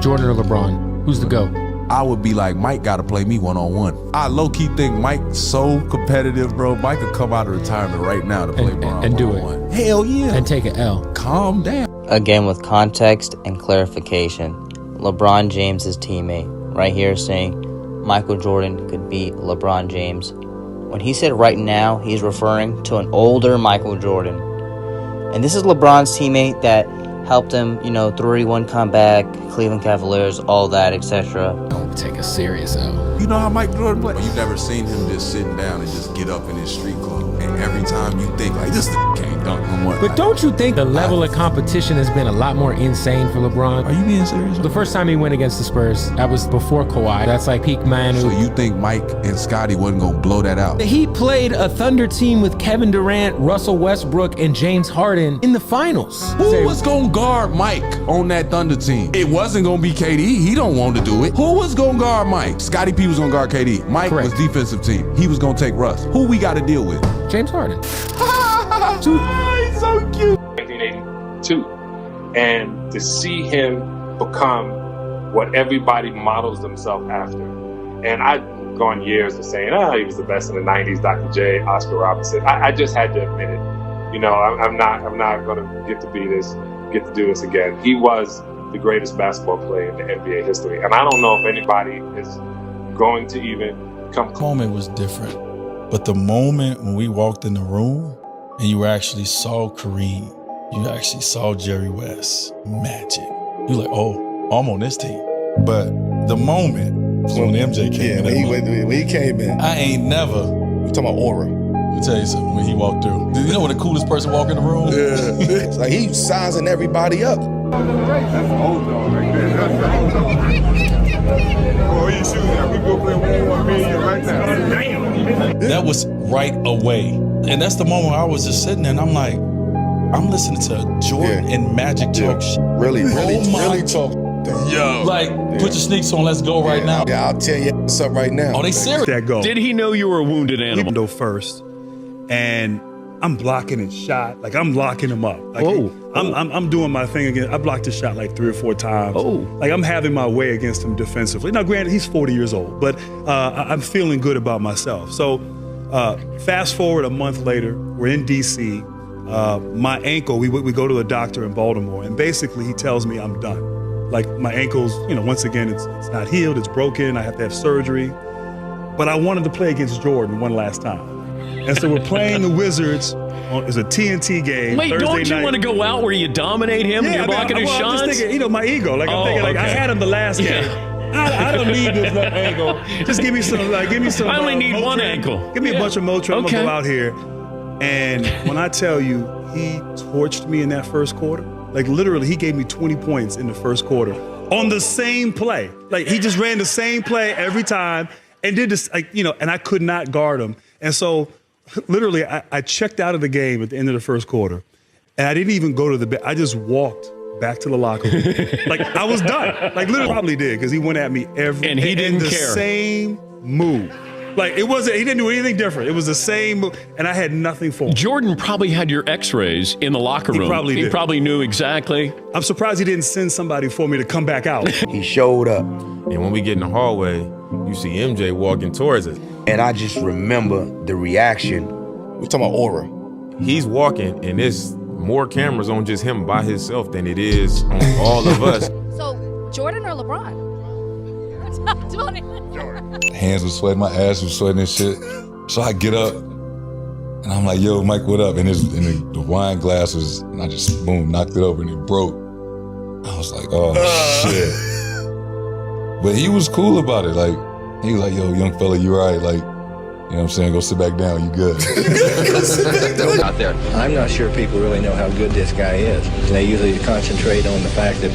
Jordan or LeBron, who's the GOAT? I would be like, Mike gotta play me one-on-one. I low-key think Mike's so competitive, bro. Mike could come out of retirement right now to play LeBron and do one-on-one. it. Hell yeah. And take an L. Calm down. Again, with context and clarification, LeBron James' teammate right here saying Michael Jordan could beat LeBron James. When he said right now, he's referring to an older Michael Jordan. And this is LeBron's teammate that helped him, 3-1 comeback, Cleveland Cavaliers, all that, etc. Don't take a serious L. You know how Mike Jordan plays? You've never seen him just sitting down and just get up in his street clothes. And every time you think, like, this can't dunk no more. But don't you think the level of competition has been a lot more insane for LeBron? Are you being serious? The first time he went against the Spurs, that was before Kawhi. That's like peak Manu. So you think Mike and Scottie wasn't going to blow that out? He played a Thunder team with Kevin Durant, Russell Westbrook, and James Harden in the finals. Who was going to guard Mike on that Thunder team? It wasn't going to be KD. He don't want to do it. Who was going to guard Mike? Scottie P was going to guard KD. Mike was defensive team. He was going to take Russ. Who we got to deal with? James Harden. He's so cute. 1982. And to see him become what everybody models themselves after. And I've gone years of saying, he was the best in the 90s, Dr. J, Oscar Robertson. I just had to admit it. You know, I'm not going to get to do this again. He was the greatest basketball player in the NBA history. And I don't know if anybody is going to even come close. The moment was different. But the moment when we walked in the room and you actually saw Kareem, you actually saw Jerry West, Magic. You're like, oh, I'm on this team. But the moment was when MJ came in. When he came in. I ain't never. You talking about aura. Let me tell you something, when he walked through. You know when the coolest person walk in the room? Yeah. It's like he sizing everybody up. That's old dog right there. Oh, you shooting that? We go play 1-on-1 million right now. Damn. That was right away. And that's the moment I was just sitting there and I'm like, I'm listening to Jordan and Magic talk shit. Really talk. Yo. Like, put your sneaks on, let's go right now. Yeah, I'll tell you something right now. Oh, they serious? That go. Did he know you were a wounded animal? He go first. And I'm blocking his shot. Like, I'm locking him up. Like, I'm doing my thing again. I blocked his shot like 3 or 4 times. Like, I'm having my way against him defensively. Now, granted, he's 40 years old, but I'm feeling good about myself. So, fast forward a month later, we're in D.C. My ankle, we go to a doctor in Baltimore, and basically he tells me I'm done. Like, my ankle's, once again, it's not healed, it's broken, I have to have surgery. But I wanted to play against Jordan one last time. And so we're playing the Wizards. It's a TNT game. Wait, Thursday don't you night. want to go out where you dominate him and you're blocking his shots? I'm just thinking, my ego. Like, I'm thinking, like, I had him the last game. I don't need this left ankle. Just give me some. I only need one ankle. Give me a bunch of Motrin. I'm gonna go out here. And when I tell you, he torched me in that first quarter. Like, literally, he gave me 20 points in the first quarter on the same play. Like, he just ran the same play every time and did this, and I could not guard him. And so, literally, I checked out of the game at the end of the first quarter, and I didn't even go to the bed. I just walked back to the locker room. Like, I was done. Like, literally, probably did, because he went at me every. And he didn't care. The same move. Like, he didn't do anything different. It was the same move, and I had nothing for him. Jordan probably had your x-rays in the locker room. He probably did. He probably knew exactly. I'm surprised he didn't send somebody for me to come back out. He showed up. And when we get in the hallway, you see MJ walking towards us. And I just remember the reaction. We're talking about aura. He's walking, and there's more cameras on just him by himself than it is on all of us. So, Jordan or LeBron? Hands was sweating, my ass was sweating and shit. So I get up, and I'm like, yo, Mike, what up? And the wine glass was, and I just, boom, knocked it over, and it broke. I was like, oh, shit. But he was cool about it. Like, he was like, yo, young fella, you all right? Like, you know what I'm saying? Go sit back down, you good. Out there. I'm not sure people really know how good this guy is. They usually concentrate on the fact that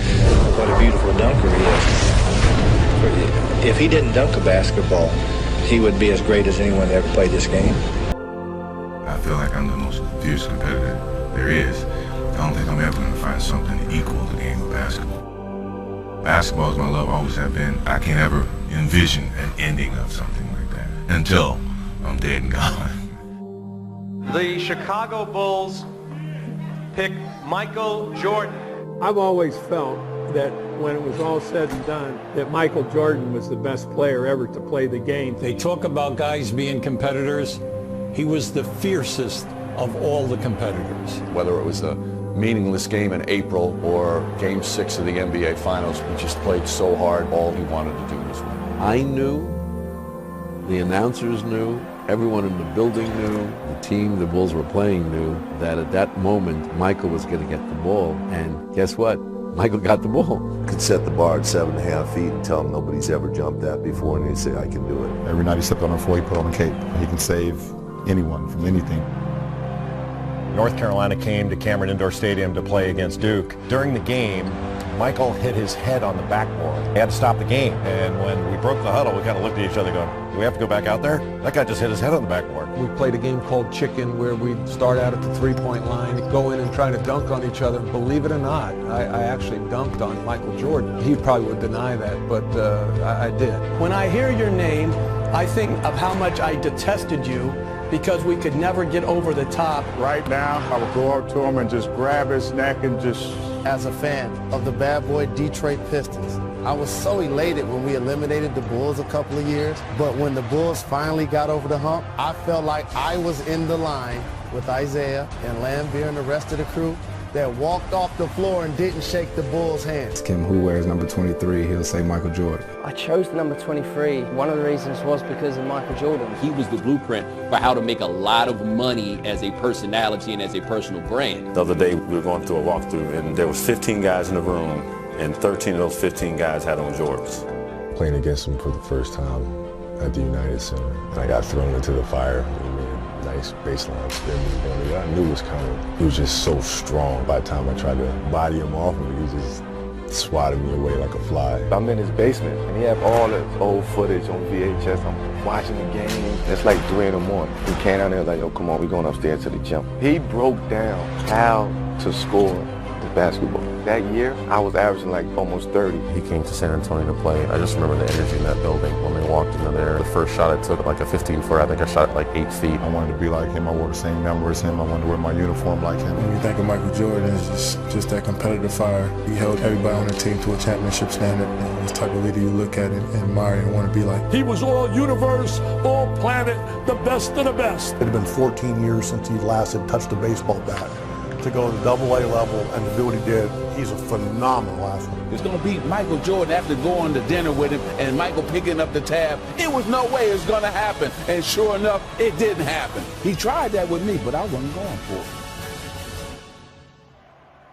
what a beautiful dunker he is. If he didn't dunk a basketball, he would be as great as anyone that ever played this game. I feel like I'm the most fierce competitor there is. I don't think I'm ever going to find something to equal the game of basketball. Basketball is my love, always have been. I can't ever envision an ending of something like that until I'm dead and gone. The Chicago Bulls pick Michael Jordan. I've always felt that when it was all said and done, that Michael Jordan was the best player ever to play the game. They talk about guys being competitors. He was the fiercest of all the competitors. Whether it was a meaningless game in April or Game 6 of the NBA Finals, he just played so hard. All he wanted to do was win. I knew, the announcers knew, everyone in the building knew, the team the Bulls were playing knew that at that moment, Michael was going to get the ball. And guess what? Michael got the ball. Could set the bar at 7.5 feet and tell him nobody's ever jumped that before, and he'd say, I can do it. Every night he stepped on the floor, he put on a cape. He can save anyone from anything. North Carolina came to Cameron Indoor Stadium to play against Duke. During the game, Michael hit his head on the backboard. He had to stop the game. And when we broke the huddle, we kind of looked at each other going, do we have to go back out there? That guy just hit his head on the backboard. We played a game called Chicken where we'd start out at the three-point line, go in and try to dunk on each other. Believe it or not, I actually dunked on Michael Jordan. He probably would deny that, but I did. When I hear your name, I think of how much I detested you because we could never get over the top. Right now, I would go up to him and just grab his neck and just... As a fan of the bad boy Detroit Pistons, I was so elated when we eliminated the Bulls a couple of years, but when the Bulls finally got over the hump, I felt like I was in the line with Isaiah and Lambeer and the rest of the crew that walked off the floor and didn't shake the Bulls' hands. Ask him who wears number 23, he'll say Michael Jordan. I chose the number 23. One of the reasons was because of Michael Jordan. He was the blueprint for how to make a lot of money as a personality and as a personal brand. The other day we were going through a walkthrough and there was 15 guys in the room and 13 of those 15 guys had on Jordans. Playing against him for the first time at the United Center, and I got thrown into the fire. Nice baseline spin move. I knew it was coming. He was just so strong. By the time I tried to body him off, he just swatted me away like a fly. I'm in his basement, and he had all this old footage on VHS. I'm watching the game. It's like 3 in the morning. He came down there like, yo, come on, we're going upstairs to the gym. He broke down how to score the basketball. That year, I was averaging like almost 30. He came to San Antonio to play. I just remember the energy in that building. When we walked into there, the first shot I took like a 15-footer. I think I shot it like 8 feet. I wanted to be like him. I wore the same number as him. I wanted to wear my uniform like him. When you think of Michael Jordan, it's just that competitive fire. He held everybody on the team to a championship standard. And this type of leader you look at and admire and want to be like. He was all universe, all planet, the best of the best. It had been 14 years since he last had touched a baseball bat. To go to the AA level and to do what he did, he's a phenomenal athlete. It's going to beat Michael Jordan after going to dinner with him and Michael picking up the tab. It was no way it was going to happen. And sure enough, it didn't happen. He tried that with me, but I wasn't going for it.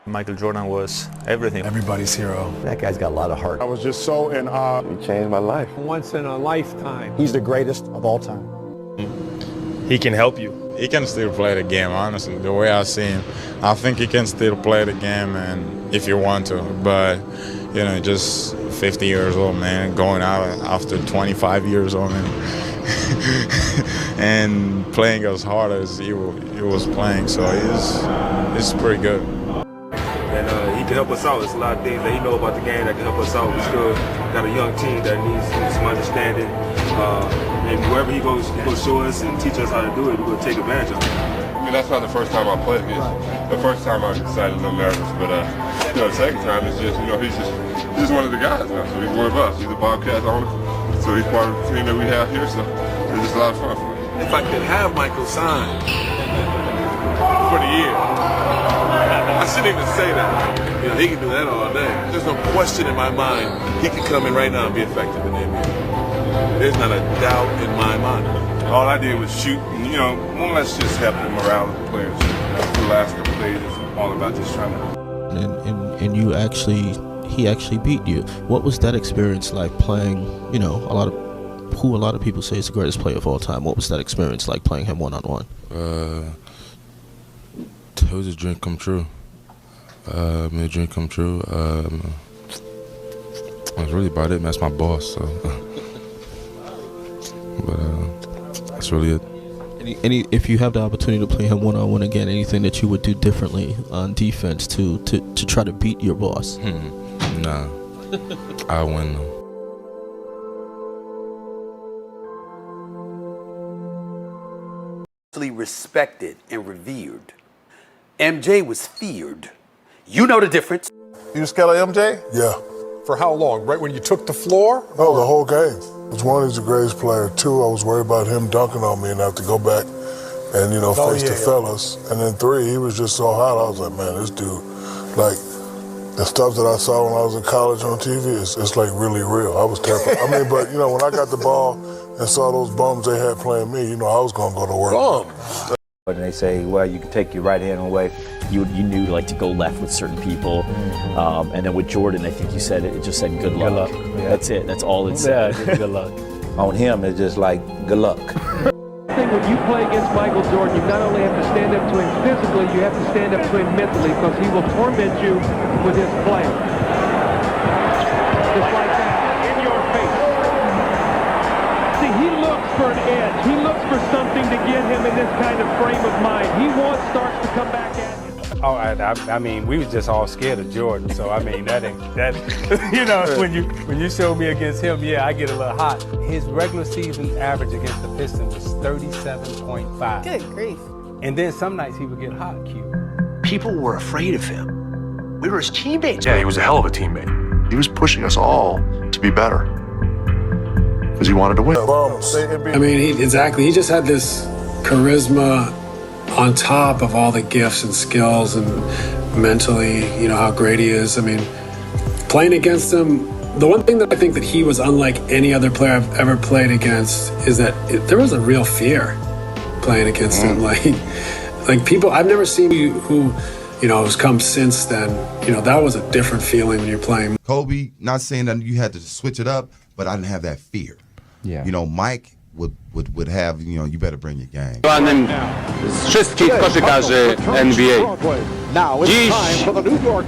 Michael Jordan was everything. Everybody's hero. That guy's got a lot of heart. I was just so in awe. He changed my life. Once in a lifetime. He's the greatest of all time. He can help you. He can still play the game, honestly. The way I see him, I think he can still play the game, and if you want to. But, you know, just 50 years old, man, going out after 25 years old, man, and playing as hard as he was playing. So he's pretty good. And he can help us out. There's a lot of things that he knows about the game that can help us out. We still got a young team that needs some understanding. And wherever he goes show us and teach us how to do it. We're going to take advantage of it. I mean, that's not the first time I played against him. The first time I was excited, a little nervous, but you know, the second time it's just, you know, he's just one of the guys now. So he's one of us. He's a Bobcats owner, so he's part of the team that we have here. So it's just a lot of fun for me. If I could have Michael sign for the year, I shouldn't even say that. You know, he can do that all day. There's no question in my mind he can come in right now and be effective in the NBA. There's not a doubt in my mind. All I did was shoot, and, you know, more or less just help the morale of the players. The last couple plays is all about just trying to. And he actually beat you. What was that experience like playing? You know, a lot of people say is the greatest player of all time. What was that experience like playing him one-on-one? It was a dream come true. Made a dream come true. That's really about it. That's my boss. So, but that's really it. If you have the opportunity to play him one-on-one again, anything that you would do differently on defense to try to beat your boss? Nah, I win though. Respected and revered. MJ was feared. You know the difference. You scared of MJ? Yeah. For how long? Right when you took the floor? No, the whole game. One, he's the greatest player. Two, I was worried about him dunking on me and I have to go back and, you know, face the fellas. And then three, he was just so hot. I was like, man, this dude, like, the stuff that I saw when I was in college on TV, it's like really real. I was terrified. I mean, but, you know, when I got the ball and saw those bums they had playing me, you know, I was going to go to work. And they say, well, you can take your right hand away. You knew like to go left with certain people. And then with Jordan, I think you said it just said good luck. Yeah. That's it. That's all it said. Yeah, good luck. On him, it's just like good luck. When you play against Michael Jordan, you not only have to stand up to him physically, you have to stand up to him mentally because he will torment you with his play. Just like that, in your face. See, he looks for an edge. He looks for something to get him in this kind of frame of mind. He wants Starks to come back at him. Oh, I mean, we was just all scared of Jordan. So I mean, that you know, when you show me against him, yeah, I get a little hot. His regular season average against the Pistons was 37.5. Good grief. And then some nights he would get hot, Q. People were afraid of him. We were his teammates. Yeah, he was a hell of a teammate. He was pushing us all to be better because he wanted to win. I mean, exactly. He just had this charisma on top of all the gifts and skills and mentally, you know, how great he is. I mean, playing against him, the one thing that I think that he was unlike any other player I've ever played against is that there was a real fear playing against him. Like people, I've never seen who, you know, has come since then. You know, that was a different feeling when you're playing. Kobe, not saying that you had to switch it up, but I didn't have that fear. Yeah. You know, Mike would have, you know, you better bring your game. Fanem wszystkich koszykarzy NBA. Dziś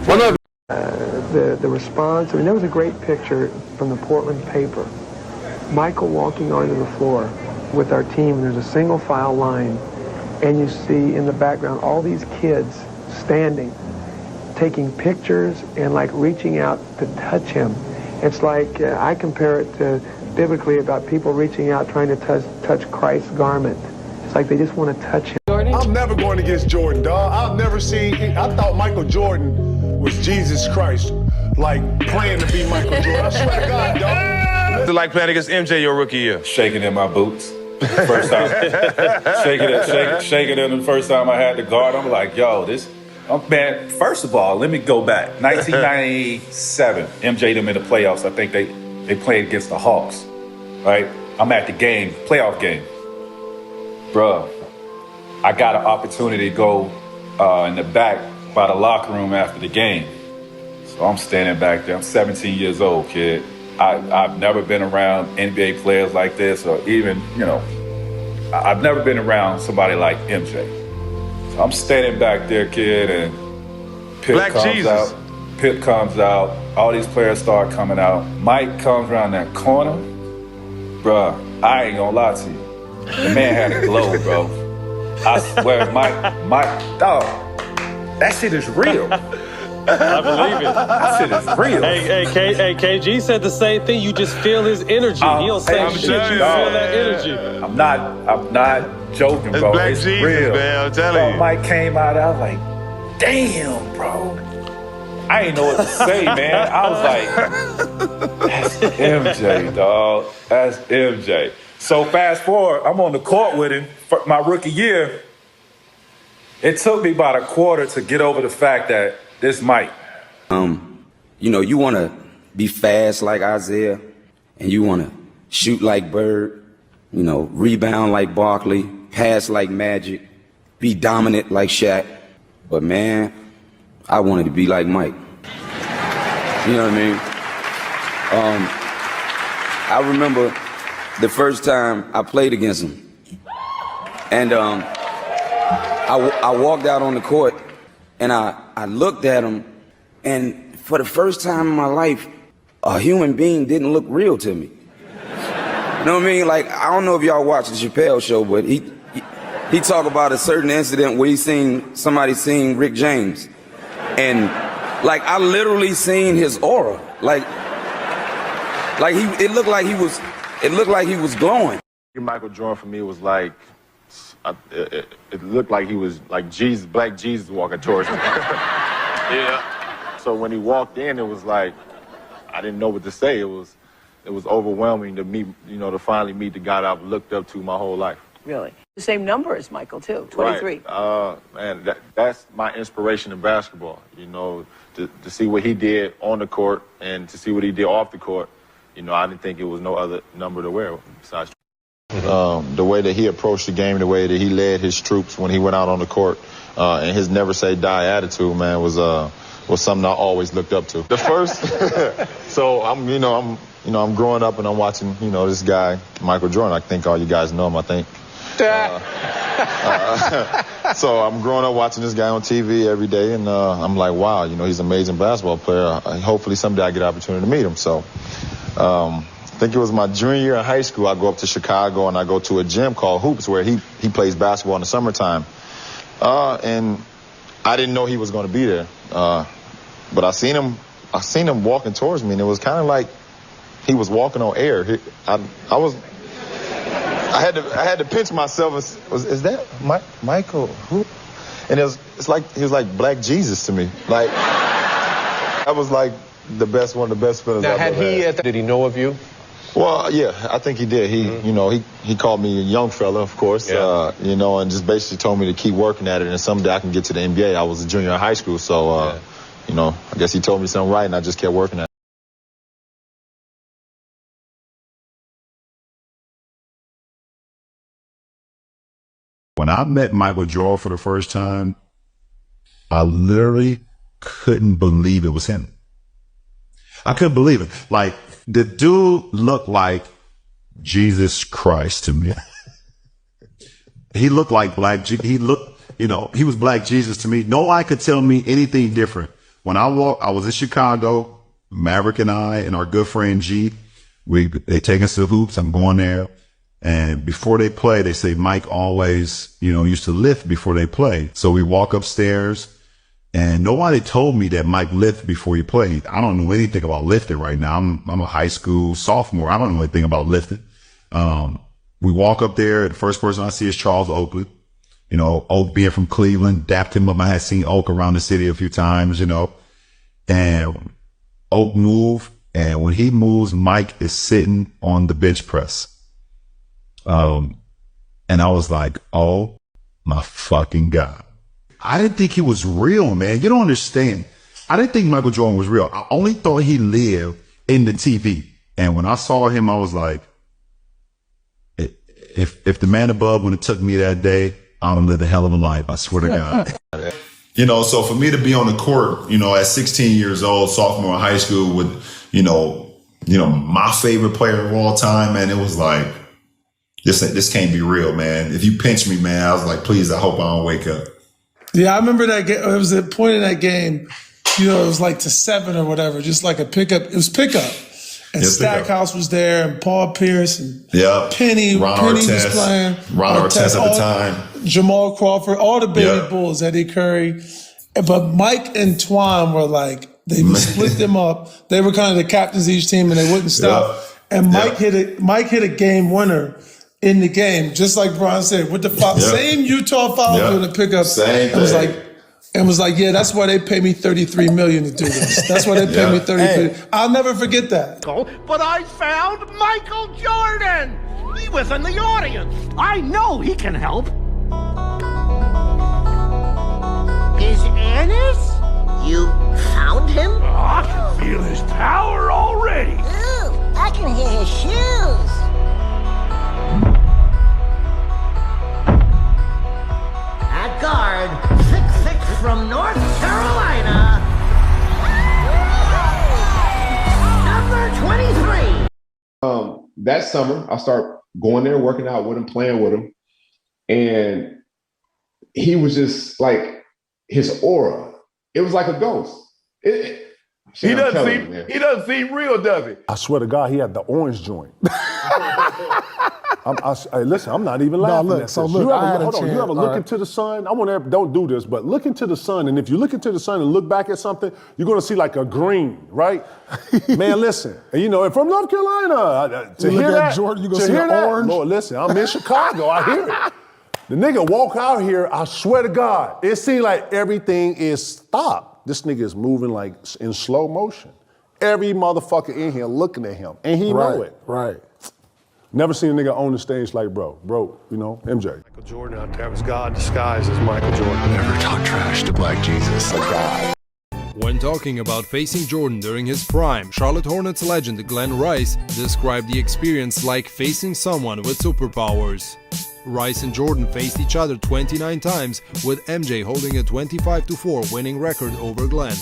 ponownie. The response, I mean, there was a great picture from the Portland paper. Michael walking onto the floor with our team, and there's a single file line, and you see in the background all these kids standing, taking pictures and like reaching out to touch him. It's like, I compare it to biblically about people reaching out trying to touch Christ's garment. It's like they just want to touch him. I'm never going against Jordan, dog. I've never seen, I thought Michael Jordan was Jesus Christ, like playing to be Michael Jordan. I swear to God, dog. It's like playing against MJ your rookie year. Shaking in my boots. First time. shaking in the first time I had the guard. I'm like, yo, this, man, first of all, let me go back. 1997, MJ them in the playoffs. I think they played against the Hawks, right? I'm at the game, playoff game. Bruh, I got an opportunity to go in the back by the locker room after the game. So I'm standing back there. I'm 17 years old, kid. I've never been around NBA players like this, or even, you know, I've never been around somebody like MJ. So I'm standing back there, kid, and Pip comes out. All these players start coming out. Mike comes around that corner. Bruh, I ain't gonna lie to you. The man had a glow, bro. I swear, Mike, dog, that shit is real. I believe it. That shit is real. Hey, KG said the same thing. You just feel his energy. He don't say shit. You feel that energy. I'm not joking, bro. Black it's Jesus, real. man, I'm telling you. Mike came out, I was like, damn, bro. I ain't know what to say, man. I was like, that's MJ, dog. That's MJ. So fast forward, I'm on the court with him for my rookie year. It took me about a quarter to get over the fact that this Mike. You know, you want to be fast like Isaiah, and you want to shoot like Bird, you know, rebound like Barkley, pass like Magic, be dominant like Shaq. But man, I wanted to be like Mike. You know what I mean? I remember the first time I played against him, and I walked out on the court, and I looked at him, and for the first time in my life, a human being didn't look real to me. You know what I mean? Like, I don't know if y'all watch the Chappelle show, but he talked about a certain incident where he seen somebody sing Rick James, and like I literally seen his aura. Like it looked like he was glowing. Michael Jordan for me was like, it looked like he was like Jesus, Black Jesus walking towards me. Yeah. So when he walked in, it was like, I didn't know what to say. It was overwhelming to meet, you know, to finally meet the guy that I've looked up to my whole life. Really? The same number as Michael, too, 23. Right. Man, that's my inspiration in basketball, you know, to see what he did on the court and to see what he did off the court. You know, I didn't think it was no other number to wear besides. The way that he approached the game, the way that he led his troops when he went out on the court, and his never say die attitude, man, was something I always looked up to. The first, so I'm growing up and I'm watching, you know, this guy Michael Jordan. I think all you guys know him. I think. So I'm growing up watching this guy on TV every day, and I'm like, wow, you know, he's an amazing basketball player. Hopefully someday I get an opportunity to meet him. So. I think it was my junior year in high school. I go up to Chicago and I go to a gym called Hoops where he plays basketball in the summertime. And I didn't know he was going to be there. But I seen him walking towards me, and it was kind of like he was walking on air. I had to pinch myself. Is that Michael? Who? And it's like he was like Black Jesus to me. Like I was like, one of the best feelings I've ever had. Did he know of you? Well, yeah, I think he did. He called me a young fella, of course, and just basically told me to keep working at it, and someday I can get to the NBA. I was a junior in high school, so, I guess he told me something right, and I just kept working at it. When I met Michael Jordan for the first time, I literally couldn't believe it was him. I couldn't believe it. Like, the dude looked like Jesus Christ to me. He looked like he was Black Jesus to me. No one could tell me anything different. When I was in Chicago, Maverick and I and our good friend G, they take us to hoops. I'm going there. And before they play, they say Mike always, used to lift before they play. So we walk upstairs. And nobody told me that Mike lifted before he played. I don't know anything about lifting right now. I'm a high school sophomore. I don't know anything about lifting. We walk up there. The first person I see is Charles Oakley. Oak being from Cleveland, dapped him up. I had seen Oak around the city a few times, and Oak moved. And when he moves, Mike is sitting on the bench press. And I was like, oh my fucking God. I didn't think he was real, man. You don't understand. I didn't think Michael Jordan was real. I only thought he lived in the TV. And when I saw him, I was like, if the man above would have took me that day, I would have lived a hell of a life. I swear to God. So for me to be on the court, at 16 years old, sophomore in high school with, my favorite player of all time, man, it was like, this can't be real, man. If you pinch me, man, I was like, please, I hope I don't wake up. Yeah, I remember that game. It was a point in that game, it was like to 7 or whatever, just like a pickup. It was pickup. And Stackhouse was there, and Paul Pierce, and Penny was playing. Ron Artest at the time. Jamal Crawford, all the baby Bulls, Eddie Curry. But Mike and Twine were like, they split them up. They were kind of the captains of each team, and they wouldn't stop. And Mike hit a game winner in the game, just like Brian said, with the foul, same Utah foul in the pickup. Same thing. And was like, yeah, that's why they pay me $33 million to do this. That's why they pay me $33 million. I'll never forget that. But I found Michael Jordan. He was in the audience. I know he can help. Is Ennis? You found him? Oh, I can feel his power already. Ooh, I can hear his shoes. At guard, 6'6" from North Carolina, number 23. That summer, I start going there, working out with him, playing with him, and he was just like his aura. It was like a ghost. He doesn't seem real, does he? I swear to God, he had the orange joint. Hey, listen, I'm not even laughing at this. You ever look into the sun? Don't do this, but look into the sun, and if you look into the sun and look back at something, you're gonna see like a green, right? Man, listen, and and from North Carolina, to hear that, Jordan, you gonna see the orange? Lord, listen, I'm in Chicago, I hear it. The nigga walk out here, I swear to God, it seems like everything is stopped. This nigga is moving like in slow motion. Every motherfucker in here looking at him, and he know it. Right. Never seen a nigga on the stage like bro, MJ. Michael Jordan out there was God disguised as Michael Jordan. Never talk trash to Black Jesus. When talking about facing Jordan during his prime, Charlotte Hornets legend Glenn Rice described the experience like facing someone with superpowers. Rice and Jordan faced each other 29 times, with MJ holding a 25-4 winning record over Glenn.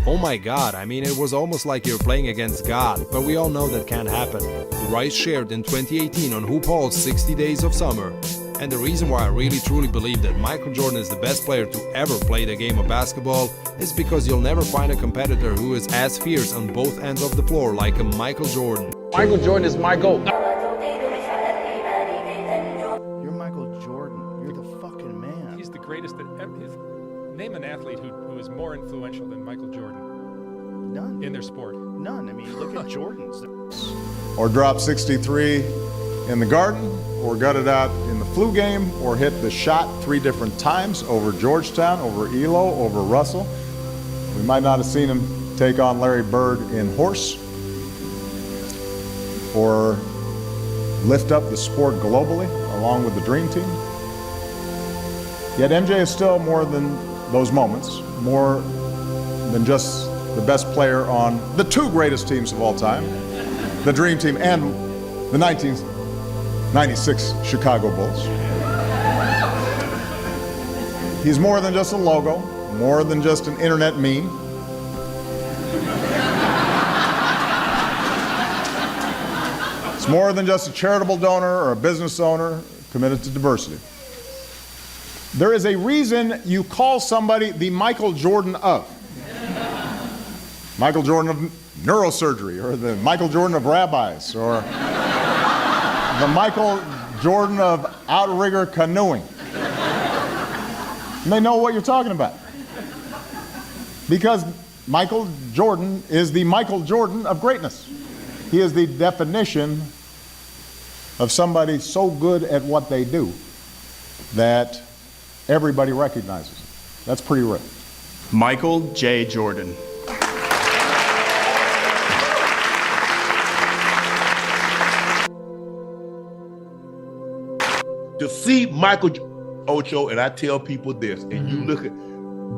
Oh my God, it was almost like you're playing against God, but we all know that can't happen. Rice shared in 2018 on Hoop Hall's 60 Days of Summer. And the reason why I really truly believe that Michael Jordan is the best player to ever play the game of basketball is because you'll never find a competitor who is as fierce on both ends of the floor like a Michael Jordan. Michael Jordan is my GOAT. You're Michael Jordan. You're the fucking man. He's the greatest that ever. Name an athlete who is more influential than Michael Jordan. None. In their sport. None. Look at Jordan's. Or drop 63 in the Garden, or gutted out in the flu game, or hit the shot 3 different times over Georgetown, over Elo, over Russell. We might not have seen him take on Larry Bird in horse, or lift up the sport globally along with the Dream Team. Yet MJ is still more than those moments, more than just the best player on the two greatest teams of all time, the Dream Team and the 1996 Chicago Bulls. He's more than just a logo, more than just an internet meme. It's more than just a charitable donor or a business owner committed to diversity. There is a reason you call somebody the Michael Jordan of. Michael Jordan of neurosurgery, or the Michael Jordan of rabbis, or the Michael Jordan of outrigger canoeing. And they know what you're talking about. Because Michael Jordan is the Michael Jordan of greatness. He is the definition of somebody so good at what they do that everybody recognizes it. That's pretty rare. Michael J. Jordan. To see Michael Ocho, and I tell people this, and you look at,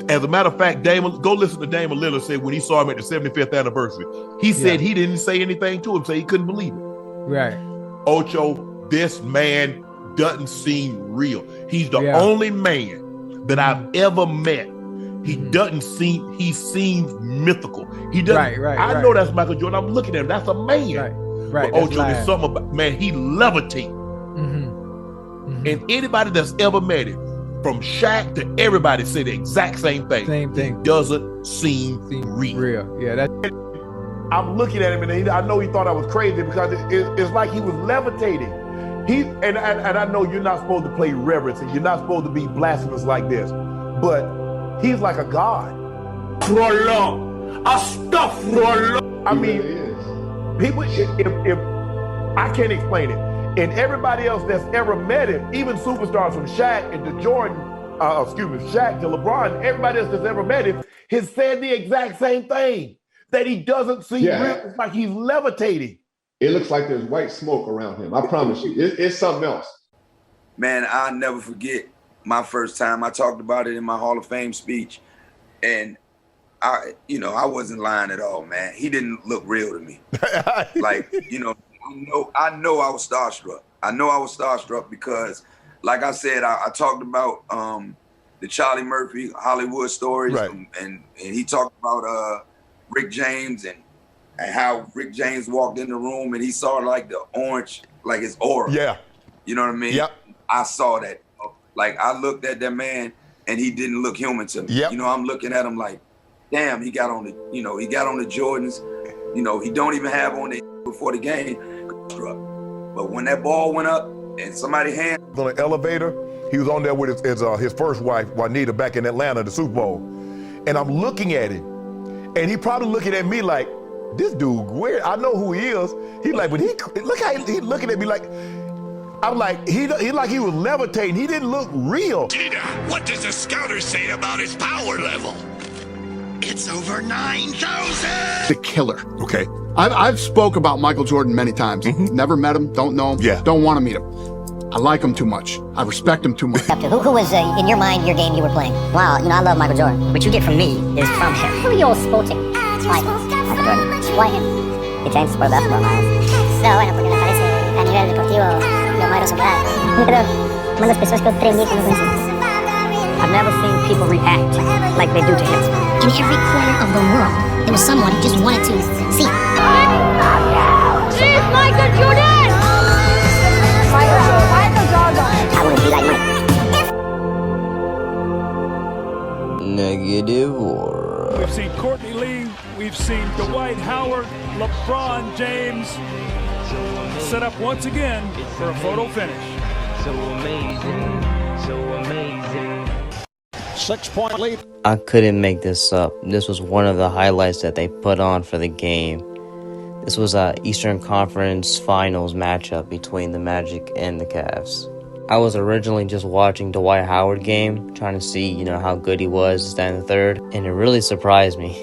as a matter of fact, Damon, go listen to Damon Lillard say when he saw him at the 75th anniversary, he said he didn't say anything to him, so he couldn't believe it. Right. Ocho, this man doesn't seem real. He's the only man that I've ever met. He doesn't seem, he seems mythical. He doesn't, I know that's Michael Jordan. I'm looking at him, that's a man. Right. But Ocho is something about, man, he levitates. And anybody that's ever met him, from Shaq to everybody, say the exact same thing. Same thing. He doesn't seem real. Yeah, that. I'm looking at him, and I know he thought I was crazy because it's like he was levitating. And I know you're not supposed to play reverence, and you're not supposed to be blasphemous like this, but he's like a god. I mean, people. If I can't explain it. And everybody else that's ever met him, even superstars from Shaq and to Jordan, Shaq to LeBron, everybody else that's ever met him has said the exact same thing, that he doesn't seem real. It's like he's levitating. It looks like there's white smoke around him. I promise you, it's something else. Man, I'll never forget my first time. I talked about it in my Hall of Fame speech, and I wasn't lying at all, man. He didn't look real to me. I know I was starstruck. I know I was starstruck because, like I said, I talked about the Charlie Murphy Hollywood stories, and he talked about Rick James and how Rick James walked in the room and he saw like the orange, like his aura. Yeah. You know what I mean? Yep. I saw that. Like, I looked at that man and he didn't look human to me. Yep. You know, I'm looking at him like, damn, he got on the Jordans. You know, he don't even have on the before the game. But when that ball went up and somebody hand on an elevator, he was on there with his first wife, Juanita, back in Atlanta, the Super Bowl. And I'm looking at him, and he probably looking at me like, this dude weird. I know who he is. He like, but look how he looking at me like, I'm like, he like he was levitating. He didn't look real. Tina, what does the scouter say about his power level? It's over 9,000! The killer. Okay. I've spoke about Michael Jordan many times. Never met him, don't know him, don't want to meet him. I like him too much. I respect him too much. Who was, in your mind, your game you were playing? Well, I love Michael Jordan. What you get from me is from him. Who are you all sporting? Michael Jordan. Why him? Que James por basketball, Miles. No, bueno, porque me parece a nivel deportivo lo más grosso que hay. Pero una de las personas que yo aprendí con los I've never seen people react like they do to him. In every corner of the world, there was someone who just wanted to see. It's Michael Jordan! Michael Jordan! I want to be like Mike. Negative aura. We've seen Courtney Lee, we've seen Dwight Howard, LeBron James set up once again for a photo finish. So amazing, so amazing. 6-point lead. I couldn't make this up. This was one of the highlights that they put on for the game. This was a Eastern Conference Finals matchup between the Magic and the Cavs. I was originally just watching Dwight Howard game, trying to see, how good he was to stand in the third, and it really surprised me.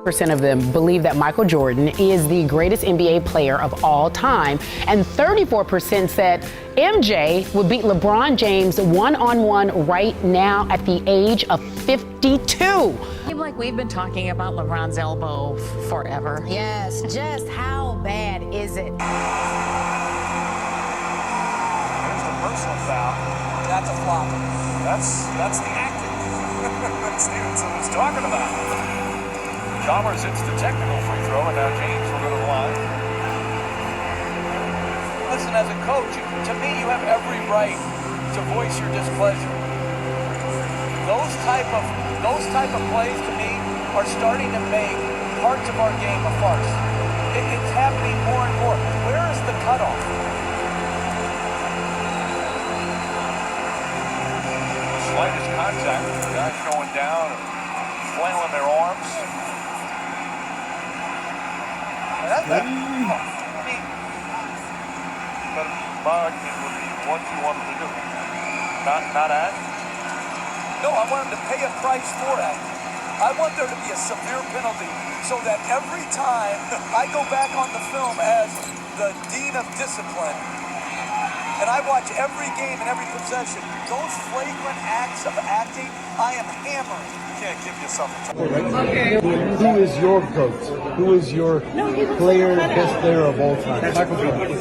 percent of them believe that Michael Jordan is the greatest NBA player of all time, and 34% said MJ would beat LeBron James one-on-one right now at the age of 52. Seems like we've been talking about LeBron's elbow forever. Yes, just how bad is it? There's the personal foul. That's a flop. That's the acting. Stevenson was talking about. Chalmers hits the technical free throw, and now James will go to the line. Listen, as a coach, to me, you have every right to voice your displeasure. Those type of plays, to me, are starting to make parts of our game a farce. It's happening more and more. Where is the cutoff? Slightest contact, the guys going down and flailing their arms. But it would be what you wanted to do. Not act? No, I want him to pay a price for acting. I want there to be a severe penalty so that every time I go back on the film as the dean of discipline, and I watch every game and every possession, those flagrant acts of acting, I am hammering. You can't give yourself a Okay. Who is your GOAT? Who is your player, best player of all time? Michael Jordan.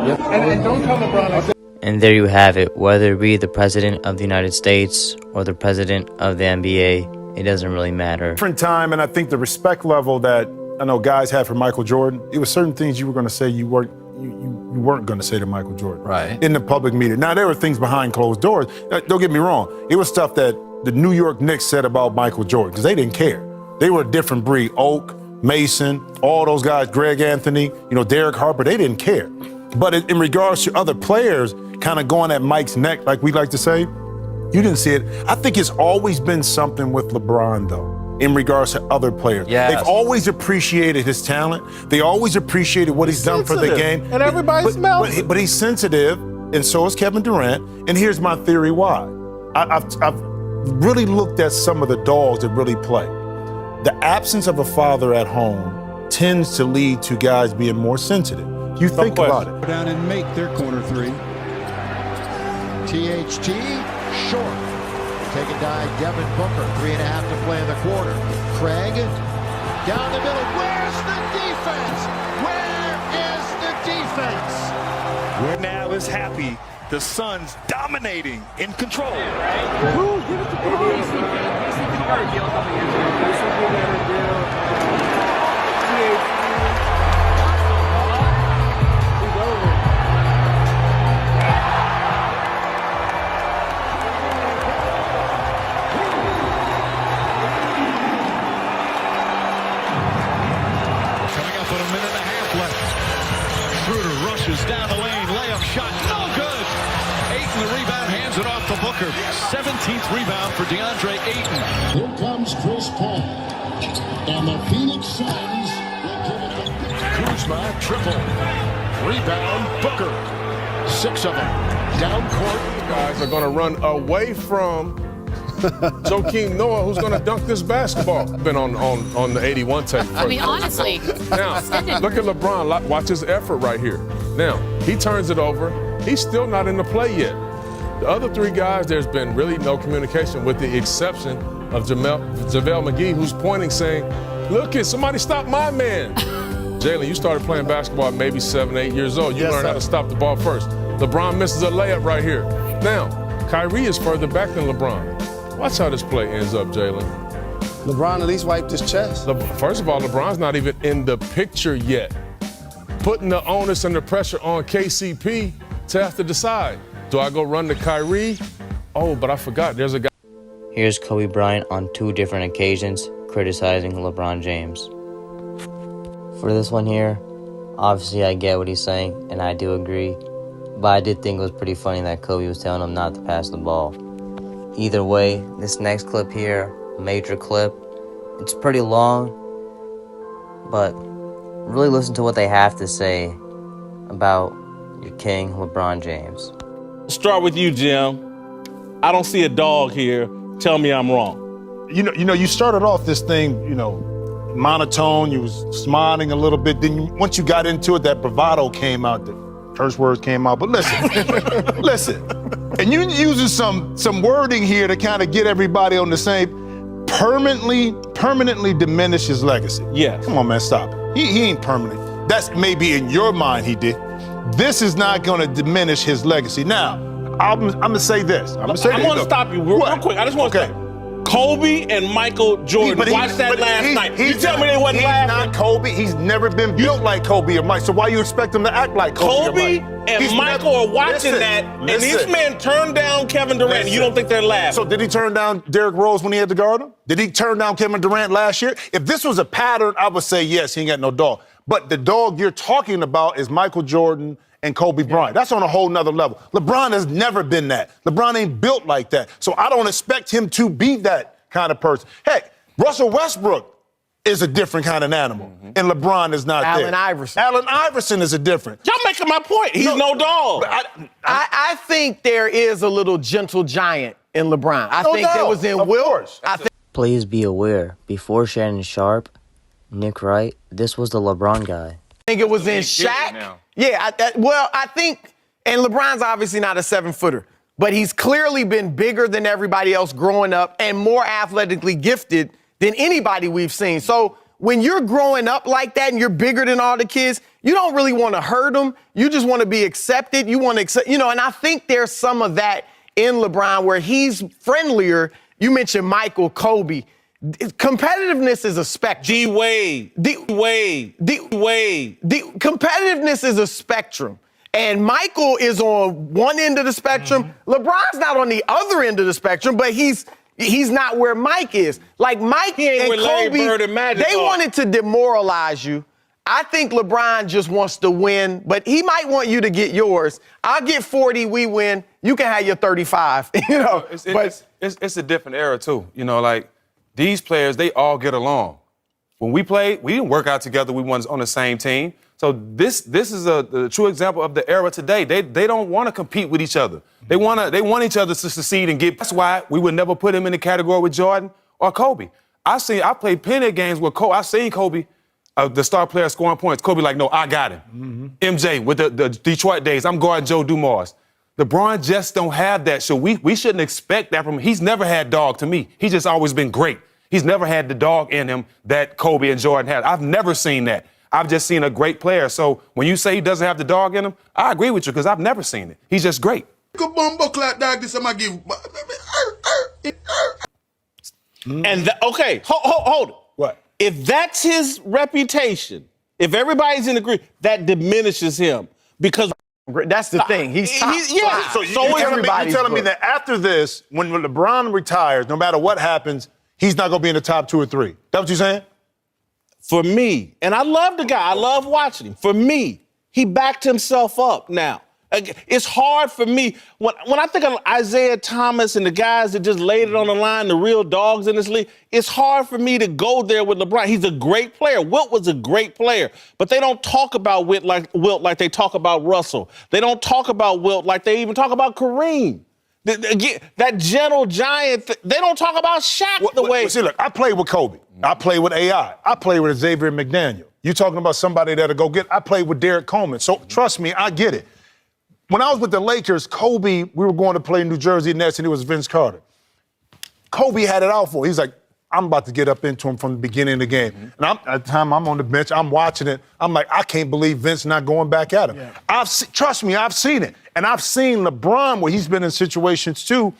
Yep. And don't tell LeBron. And there you have it. Whether it be the president of the United States or the president of the NBA, it doesn't really matter. Different time, and I think the respect level that I know guys had for Michael Jordan, it was certain things you were going to say you weren't going to say to Michael Jordan. Right. In the public media. Now, there were things behind closed doors. Don't get me wrong. It was stuff that the New York Knicks said about Michael Jordan, because they didn't care. They were a different breed. Oak, Mason, all those guys, Greg Anthony, Derek Harper, they didn't care. But in regards to other players kind of going at Mike's neck, like we like to say, you didn't see it. I think it's always been something with LeBron, though, in regards to other players. Yes. They've always appreciated his talent. They always appreciated what he's done for the game. And everybody smells it. But he's sensitive, and so is Kevin Durant. And here's my theory why. I've really looked at some of the dogs that really play. The absence of a father at home tends to lead to guys being more sensitive. You think about it. Go down and make their corner three. THT, short. Take it by Devin Booker. 3.5 to play in the quarter. Craig, down the middle. Where's the defense? Where is the defense? We're now is happy. The Suns dominating, in control. Who? Give it to down the lane, layup shot, no good. Ayton, the rebound, hands it off to Booker. 17th rebound for DeAndre Ayton. Here comes Chris Paul, and the Phoenix Suns will give it to Kuzma, triple. Rebound, Booker. 6 of them. Down court. Guys are going to run away from Joakim Noah, who's going to dunk this basketball. Been on the 81 tape. I mean, honestly. Now, look at LeBron. Watch his effort right here. Now, he turns it over. He's still not in the play yet. The other three guys, there's been really no communication with the exception of JaVale McGee, who's pointing saying, look, somebody stop my man. Jalen, you started playing basketball at maybe 7, 8 years old. You learned how to stop the ball first. LeBron misses a layup right here. Now, Kyrie is further back than LeBron. Watch how this play ends up, Jalen. LeBron at least wiped his chest. First of all, LeBron's not even in the picture yet. Putting the onus and the pressure on KCP to have to decide. Do I go run to Kyrie? Oh, but I forgot, there's a guy. Here's Kobe Bryant on 2 different occasions criticizing LeBron James. For this one here, obviously I get what he's saying, and I do agree. But I did think it was pretty funny that Kobe was telling him not to pass the ball. Either way, this next clip here, major clip, it's pretty long, but really listen to what they have to say about your king, LeBron James. Start with you, Jim. I don't see a dog here. Tell me I'm wrong. You started off this thing, monotone. You was smiling a little bit. Then once you got into it, that bravado came out. The curse words came out. But listen, listen. And you're using some wording here to kind of get everybody on the same. Permanently diminish his legacy. Yeah. Come on, man, stop it. He ain't permanent. That's maybe in your mind he did. This is not going to diminish his legacy. Now, I'm going to say this. I'm going to stop you real quick. I just want to say, Kobe and Michael Jordan. Watch that last night. You tell me they wasn't laughing. He's not Kobe. He's never been built like Kobe or Mike. So why you expect him to act like Kobe or Mike? And Michael are watching that, and these men turned down Kevin Durant, and you don't think they're laughing. So did he turn down Derrick Rose when he had to guard him? Did he turn down Kevin Durant last year? If this was a pattern, I would say yes, he ain't got no dog. But the dog you're talking about is Michael Jordan and Kobe Bryant. That's on a whole nother level. LeBron has never been that. LeBron ain't built like that. So I don't expect him to be that kind of person. Heck, Russell Westbrook is a different kind of animal, and LeBron is not there. Allen Iverson is a different. Y'all making my point. He's no dog. I think there is a little gentle giant in LeBron. I think there was in Will. Please be aware, before Shannon Sharp, Nick Wright, this was the LeBron guy. I think it was in Shaq. Yeah, I think, and LeBron's obviously not a 7-footer, but he's clearly been bigger than everybody else growing up and more athletically gifted than anybody we've seen. So when you're growing up like that and you're bigger than all the kids, you don't really want to hurt them. You just want to be accepted. You want to accept, and I think there's some of that in LeBron where he's friendlier. You mentioned Michael, Kobe. Competitiveness is a spectrum. D-Wade. Competitiveness is a spectrum. And Michael is on one end of the spectrum. LeBron's not on the other end of the spectrum, but he's not where Mike is. Like Mike and Kobe, they wanted to demoralize you. I think LeBron just wants to win, but he might want you to get yours. I'll get 40, we win. You can have your 35. It's a different era too. Like these players, they all get along. When we played, we didn't work out together. We weren't on the same team. So this is the true example of the era today. They don't want to compete with each other. They want each other to succeed and get. That's why we would never put him in the category with Jordan or Kobe. I played plenty of games with Kobe. I seen Kobe, the star player, scoring points. Kobe like, no, I got him. MJ with the Detroit days. I'm guarding Joe Dumars. LeBron just don't have that. So we shouldn't expect that from him. He's never had dog to me. He's just always been great. He's never had the dog in him that Kobe and Jordan had. I've never seen that. I've just seen a great player. So when you say he doesn't have the dog in him, I agree with you because I've never seen it. He's just great. And okay, hold it. What? If that's his reputation, if everybody's in agreement, that diminishes him because that's the thing. He's top. So you're telling me that after this, when LeBron retires, no matter what happens, he's not going to be in the top 2 or 3. That's what you're saying? For me, and I love the guy, I love watching him. For me, he backed himself up now. It's hard for me. When I think of Isaiah Thomas and the guys that just laid it on the line, the real dogs in this league, it's hard for me to go there with LeBron. He's a great player. Wilt was a great player. But they don't talk about Wilt like they talk about Russell. They don't talk about Wilt like they even talk about Kareem. That gentle giant, they don't talk about Shaq the way. See, look, I played with Kobe. I played with AI. I played with Xavier McDaniel. You talking about somebody that'll go get. I played with Derek Coleman. So trust me, I get it. When I was with the Lakers, Kobe, we were going to play New Jersey Nets, and it was Vince Carter. Kobe had it out for him. He's like, I'm about to get up into him from the beginning of the game. And at the time, I'm on the bench. I'm watching it. I'm like, I can't believe Vince not going back at him. Yeah. Trust me, I've seen it. And I've seen LeBron where he's been in situations, too,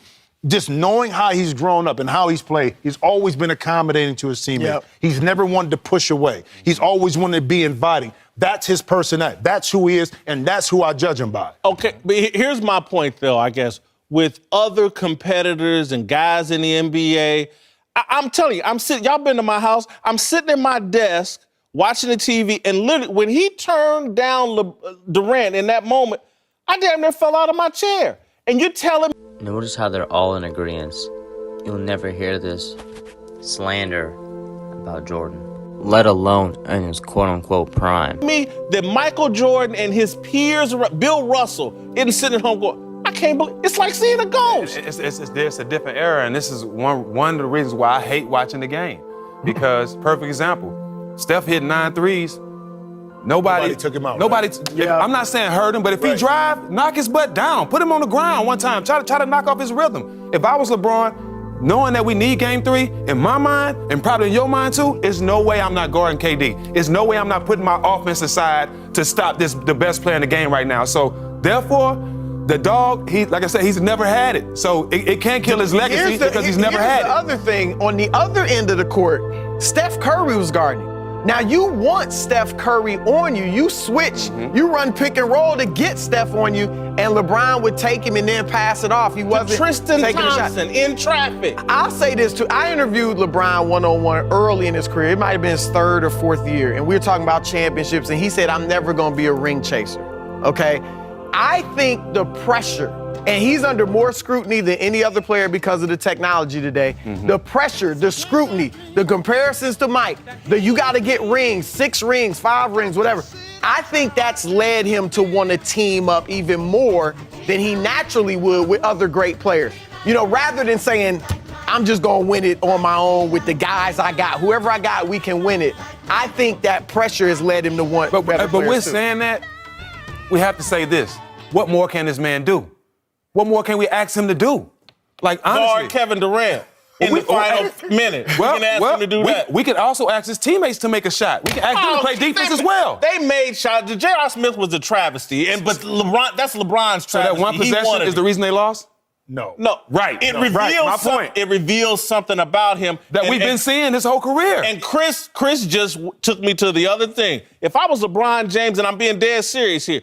just knowing how he's grown up and how he's played. He's always been accommodating to his teammates. Yep. He's never wanted to push away. He's always wanted to be inviting. That's his personality. That's who he is, and that's who I judge him by. Okay, but here's my point, though, I guess. With other competitors and guys in the NBA, I'm telling you, y'all been to my house, I'm sitting at my desk watching the TV, and literally, when he turned down Durant in that moment, I damn near fell out of my chair. And you're telling me... Notice how they're all in agreement. You'll never hear this slander about Jordan, let alone in his quote-unquote prime. Me, that Michael Jordan and his peers, Bill Russell, isn't sitting at home going, I can't believe, it's like seeing a ghost. It's a different era, and this is one of the reasons why I hate watching the game. because, perfect example, Steph hit 9 threes. Nobody took him out. Nobody. I'm not saying hurt him, but if he drive, knock his butt down. Put him on the ground one time. Try to knock off his rhythm. If I was LeBron, knowing that we need Game 3, in my mind, and probably in your mind too, there's no way I'm not guarding KD. There's no way I'm not putting my offense aside to stop the best player in the game right now. So therefore, the dog, like I said, he's never had it. So it can't kill his legacy because he's never had it. Here's the other thing. On the other end of the court, Steph Curry was guarding. Now, you want Steph Curry on you. You switch. You run pick and roll to get Steph on you, and LeBron would take him and then pass it off. He wasn't Tristan taking Thompson a shot. in traffic. I'll say this, too. I interviewed LeBron one-on-one early in his career. It might have been his 3rd or 4th year, and we were talking about championships, and he said, I'm never going to be a ring chaser, okay? I think the pressure, and he's under more scrutiny than any other player because of the technology today. The pressure, the scrutiny, the comparisons to Mike, you got to get rings, 6 rings, 5 rings, whatever. I think that's led him to want to team up even more than he naturally would with other great players. You know, rather than saying, I'm just going to win it on my own with the guys I got. Whoever I got, we can win it. I think that pressure has led him to want better players. But we're saying that, we have to say this. What more can this man do? What more can we ask him to do? Like, honestly. Guard Kevin Durant in the final minute. Well, we can ask him to do that. We can also ask his teammates to make a shot. We can ask them to play defense as well. They made shots. J.R. Smith was a travesty, but LeBron, that's LeBron's travesty. So that one possession is the reason they lost? No. Right. It reveals my point. It reveals something about him that we've been seeing his whole career. And Chris just took me to the other thing. If I was LeBron James, and I'm being dead serious here,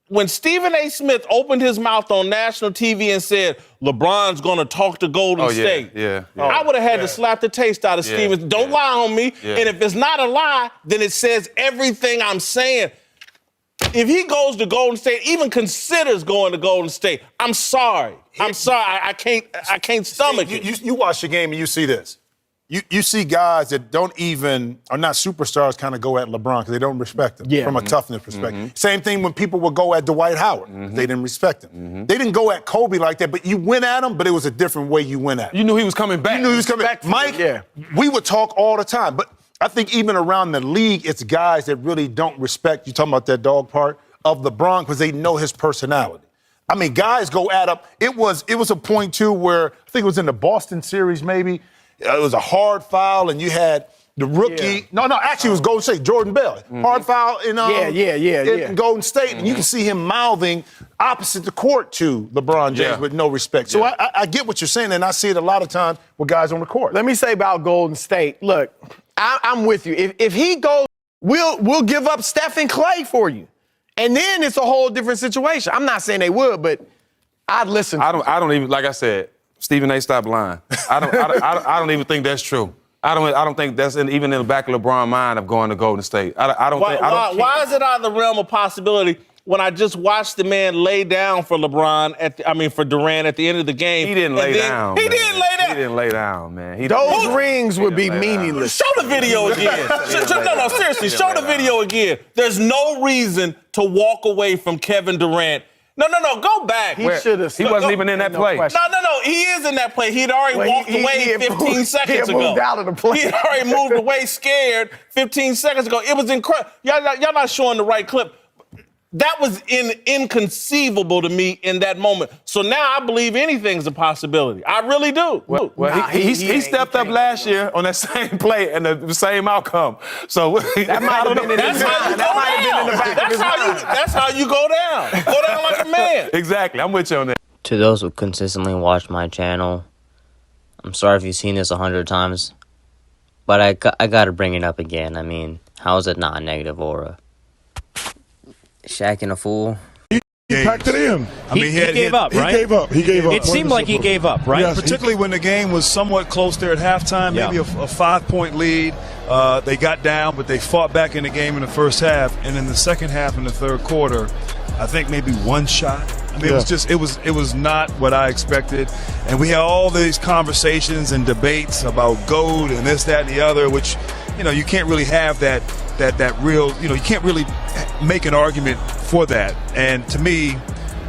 when Stephen A. Smith opened his mouth on national TV and said, LeBron's going to talk to Golden State, I would have had to slap the taste out of Stephen. Don't lie on me. And if it's not a lie, then it says everything I'm saying. If he goes to Golden State, even considers going to Golden State, I'm sorry. I'm sorry. I can't stomach it. You watch the game and you see this. You see guys that are not superstars kind of go at LeBron because they don't respect him from a toughness perspective. Same thing when people would go at Dwight Howard. They didn't respect him. They didn't go at Kobe like that, but you went at him, but it was a different way you went at him. You knew he was coming back. You knew he was coming back. Mike, we would talk all the time, but I think even around the league, it's guys that really don't respect, you talking about that dog part, of LeBron because they know his personality. I mean, guys go at him. It was a point, too, where I think it was in the Boston series maybe. It was a hard foul, and you had the rookie. No, actually, it was Golden State, Jordan Bell. Hard foul in Golden State, and you can see him mouthing opposite the court to LeBron James with no respect. So I get what you're saying, and I see it a lot of times with guys on the court. Let me say about Golden State. Look, I'm with you. If he goes, we'll give up Steph and Clay for you, and then it's a whole different situation. I'm not saying they would, but I'd listen. I don't even, like I said, Stephen A. Stop lying. I don't even think that's true. I don't think that's even in the back of LeBron's mind of going to Golden State. Why is it out of the realm of possibility when I just watched the man lay down for for Durant at the end of the game? He didn't lay down. He didn't lay down. He didn't lay down, man. Those rings would be meaningless. Show the video again. No, seriously, show the video again. There's no reason to walk away from Kevin Durant. No, go back. He wasn't even in that play. No, he is in that play. He'd already walked away 15 seconds ago. He moved out of the play. He had already moved away scared 15 seconds ago. It was incredible. Y'all not showing the right clip. That was inconceivable to me in that moment. So now I believe anything's a possibility. I really do. He stepped up last year on that same play and the same outcome. So that might have been in his mind. That might have been in the back of his mind. That's how you go down. Go down like a man. Exactly. I'm with you on that. To those who consistently watch my channel, I'm sorry if you've seen this 100 times, but I got to bring it up again. I mean, how is it not a negative aura? Shaq and a fool. He packed it in. He gave up, right? He gave up. It seemed like he gave up, right? Yes, particularly when the game was somewhat close there at halftime, maybe a 5-point lead. They got down, but they fought back in the game in the first half. And in the second half in the third quarter, I think maybe one shot. I mean, it was not what I expected. And we had all these conversations and debates about GOAT and this, that, and the other, which, you can't really have that real, you can't really make an argument for that. And to me,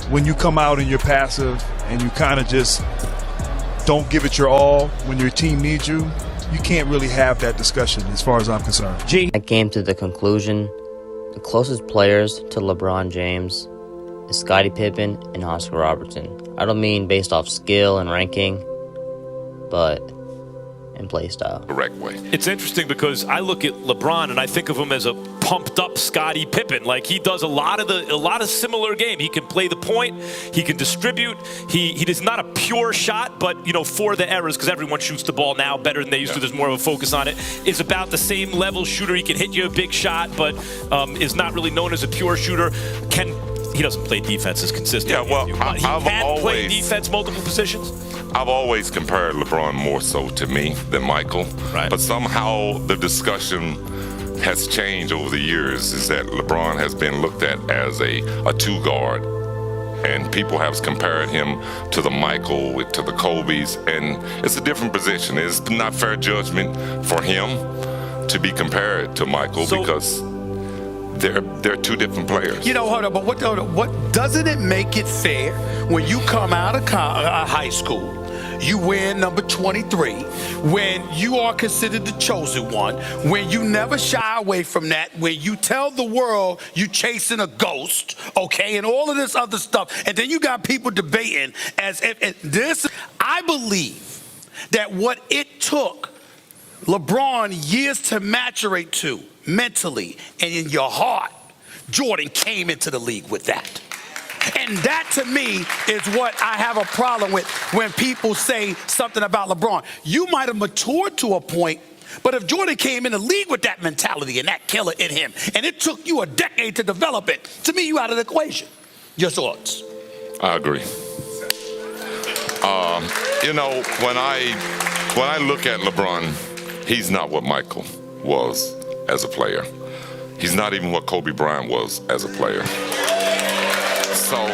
when you come out and you're passive and you kind of just don't give it your all when your team needs you, you can't really have that discussion as far as I'm concerned. I came to the conclusion the closest players to LeBron James is Scottie Pippen and Oscar Robertson. I don't mean based off skill and ranking, but in play style. Correct way. It's interesting because I look at LeBron and I think of him as a pumped up Scottie Pippen. Like he does a lot of similar game. He can play the point, he can distribute. He is not a pure shot, but for the errors, because everyone shoots the ball now better than they used to. There's more of a focus on it. Is about the same level shooter. He can hit you a big shot, but is not really known as a pure shooter. He doesn't play defense as consistently. Yeah, well, he can play defense multiple positions. I've always compared LeBron more so to me than Michael. Right. But somehow the discussion has changed over the years, is that LeBron has been looked at as a two guard. And people have compared him to the Michael, to the Kobe's, and it's a different position. It's not fair judgment for him to be compared to Michael because they're two different players. Hold on, but what doesn't it make it fair when you come out of high school, you wear number 23, when you are considered the chosen one, when you never shy away from that, when you tell the world you chasing a ghost, okay, and all of this other stuff, and then you got people debating as if this. I believe that what it took LeBron years to maturate to mentally and in your heart, Jordan came into the league with that. And that, to me, is what I have a problem with when people say something about LeBron. You might have matured to a point, but if Jordan came in the league with that mentality and that killer in him, and it took you a decade to develop it, to me, you out of the equation. Your thoughts? I agree. When I look at LeBron, he's not what Michael was as a player. He's not even what Kobe Bryant was as a player. So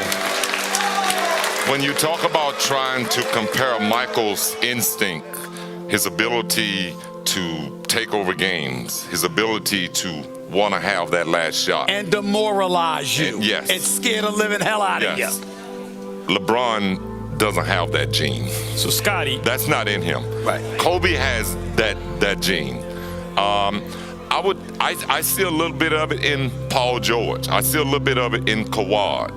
when you talk about trying to compare Michael's instinct, his ability to take over games, his ability to want to have that last shot. And demoralize you. Yes. And scare the living hell out of you. LeBron doesn't have that gene. So Scottie. That's not in him. Right. Kobe has that gene. I see a little bit of it in Paul George. I see a little bit of it in Kawhi.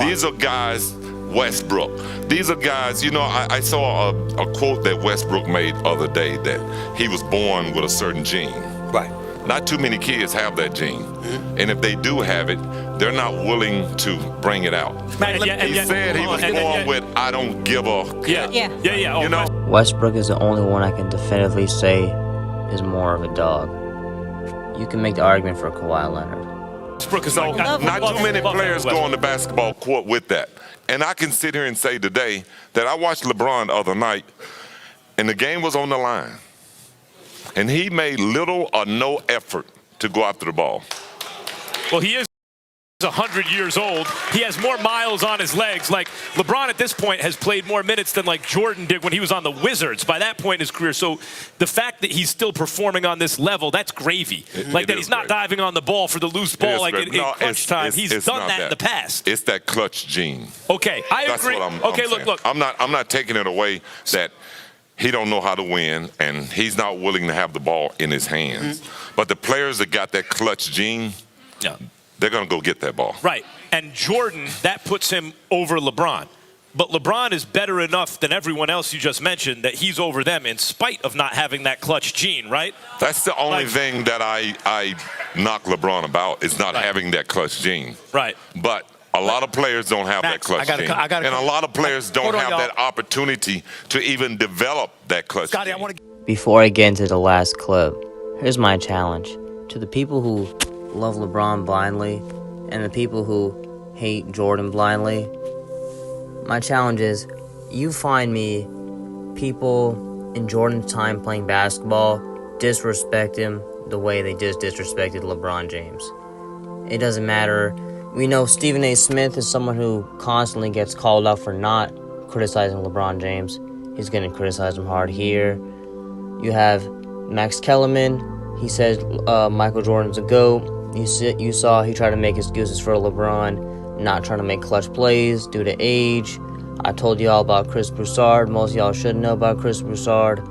These are guys, Westbrook. These are guys, I saw a quote that Westbrook made the other day that he was born with a certain gene. Right. Not too many kids have that gene. Mm-hmm. And if they do have it, they're not willing to bring it out. He said he was born with, I don't give a... Yeah. Westbrook is the only one I can definitively say is more of a dog. You can make the argument for Kawhi Leonard. So not too many players go on the basketball court with that. And I can sit here and say today that I watched LeBron the other night, and the game was on the line. And he made little or no effort to go after the ball. Well, he is 100 years old. He has more miles on his legs. Like LeBron at this point has played more minutes than like Jordan did when he was on the Wizards by that point in his career. So the fact that he's still performing on this level, that's gravy. Like that he's not diving on the ball for the loose ball like in clutch time. He's done that in the past. It's that clutch gene. Okay, I agree. That's what look. I'm not taking it away that he don't know how to win and he's not willing to have the ball in his hands. Mm-hmm. But the players that got that clutch gene, they're going to go get that ball. Right. And Jordan, that puts him over LeBron. But LeBron is better enough than everyone else you just mentioned that he's over them in spite of not having that clutch gene, right? That's the only thing that I knock LeBron about is not having that clutch gene. Right. But a lot of players don't have that clutch gene. And a lot of players don't have that opportunity to even develop that clutch gene. Before I get into the last clip, here's my challenge. To the people who love LeBron blindly and the people who hate Jordan blindly, my challenge is you find me people in Jordan's time playing basketball disrespect him the way they just disrespected LeBron James. It doesn't matter. We know Stephen A. Smith is someone who constantly gets called out for not criticizing LeBron James. He's going to criticize him hard here. You have Max Kellerman. He says Michael Jordan's a GOAT. You saw he tried to make excuses for LeBron, not trying to make clutch plays due to age. I told y'all about Chris Broussard. Most of y'all should know about Chris Broussard.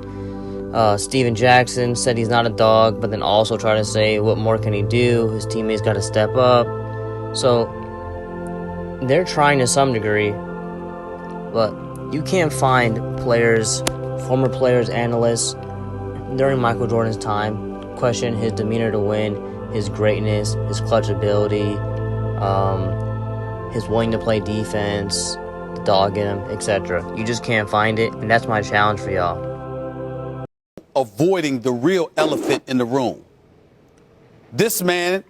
Steven Jackson said he's not a dog, but then also tried to say, what more can he do? His teammates got to step up. So they're trying to some degree, but you can't find players, former players, analysts during Michael Jordan's time question his demeanor to win, his greatness, his clutch ability, his willing to play defense, the dog in him, etc. You just can't find it, and that's my challenge for y'all. Avoiding the real elephant in the room. This man,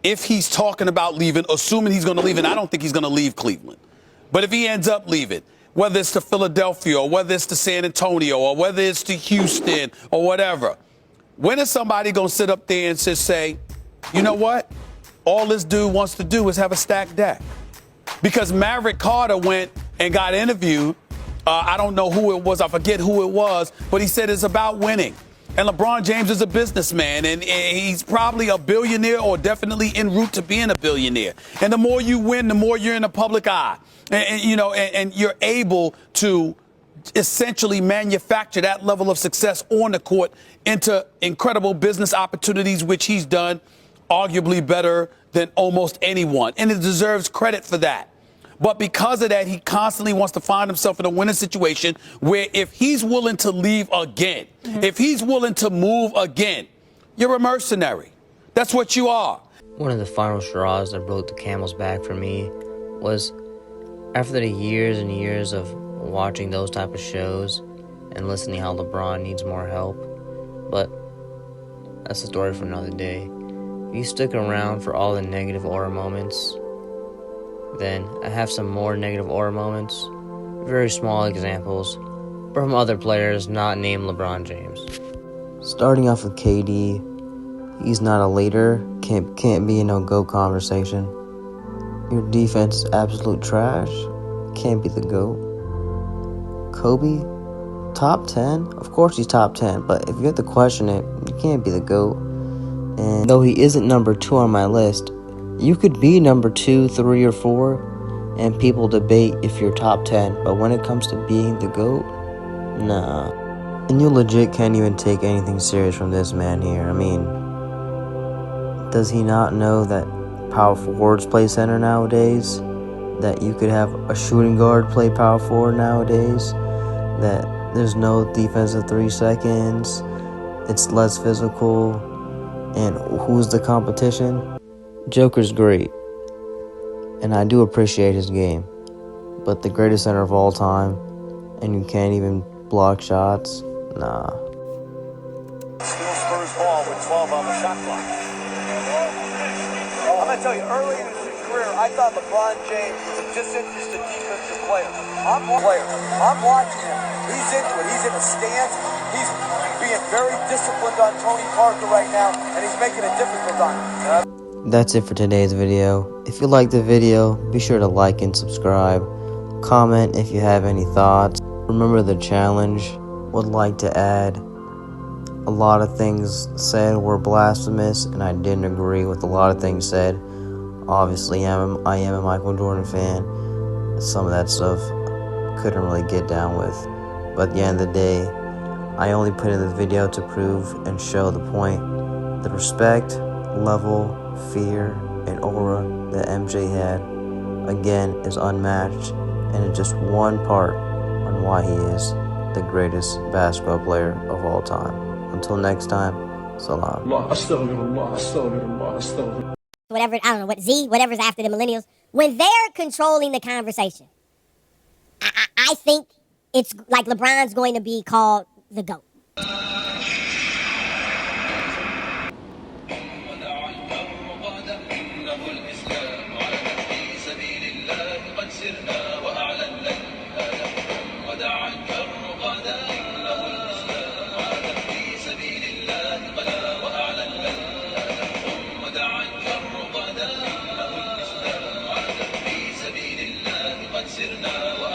if he's talking about leaving, assuming he's going to leave, and I don't think he's going to leave Cleveland, but if he ends up leaving, whether it's to Philadelphia or whether it's to San Antonio or whether it's to Houston or whatever, when is somebody going to sit up there and just say, you know what? All this dude wants to do is have a stacked deck. Because Maverick Carter went and got interviewed. I don't know who it was. I forget who it was. But he said it's about winning. And LeBron James is a businessman. And he's probably a billionaire or definitely en route to being a billionaire. And the more you win, the more you're in the public eye. And you're able to essentially manufacture that level of success on the court into incredible business opportunities, which he's done arguably better than almost anyone. And it deserves credit for that. But because of that, he constantly wants to find himself in a winning situation where if he's willing to leave again, if he's willing to move again, you're a mercenary. That's what you are. One of the final straws that broke the camel's back for me was after the years and years of watching those type of shows and listening how LeBron needs more help. But that's a story for another day. If you stick around for all the negative aura moments, then I have some more negative aura moments, very small examples, from other players not named LeBron James. Starting off with KD, he's not a leader, can't be in no GOAT conversation. Your defense is absolute trash, can't be the GOAT. Kobe, top 10? Of course he's top 10, but if you have to question it, you can't be the GOAT. And though he isn't number 2 on my list, you could be number 2, 3, or 4, and people debate if you're top 10, but when it comes to being the GOAT, nah. And you legit can't even take anything serious from this man here. I mean, does he not know that power forwards play center nowadays? That you could have a shooting guard play power forward nowadays? That there's no defensive 3 seconds, it's less physical, and who's the competition? Joker's great, and I do appreciate his game, but the greatest center of all time, and you can't even block shots? Nah. Still Spurs ball with 12 on the shot clock. I'm going to tell you, early in his career, I thought LeBron James was a disinterested defensive player. I'm watching him. He's into it. He's in a stance. He's being very disciplined on Tony Parker right now, and he's making it difficult on him. That's it for today's video. If you liked the video, be sure to like and subscribe. Comment if you have any thoughts. Remember the challenge. Would like to add, a lot of things said were blasphemous, and I didn't agree with a lot of things said. Obviously, I am a Michael Jordan fan. Some of that stuff couldn't really get down with. But at the end of the day, I only put in the video to prove and show the point. The respect, level, fear, and aura that MJ had, again, is unmatched, and it's just one part on why he is the greatest basketball player of all time. Until next time, salam. Whatever, I don't know, what Z, whatever's after the millennials, when they're controlling the conversation, I think it's like LeBron's going to be called the GOAT.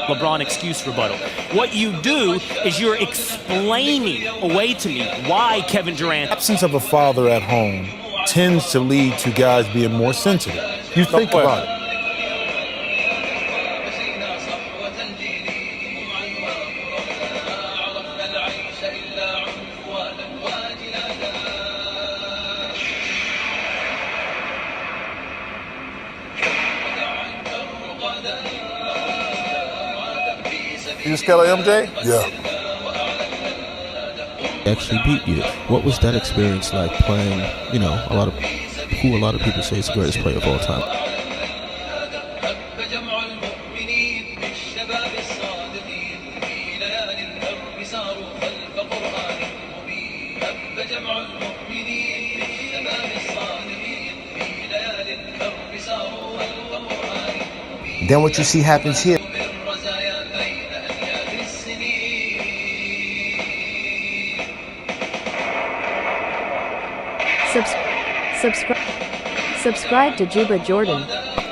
LeBron excuse rebuttal. What you do is you're explaining away to me why Kevin Durant. Absence of a father at home tends to lead to guys being more sensitive. You think about it. You scared of MJ? Yeah. Actually beat you. What was that experience like playing, you know, a lot of people say is the greatest player of all time? Then what you see happens here. Subscribe to Juba Jordan.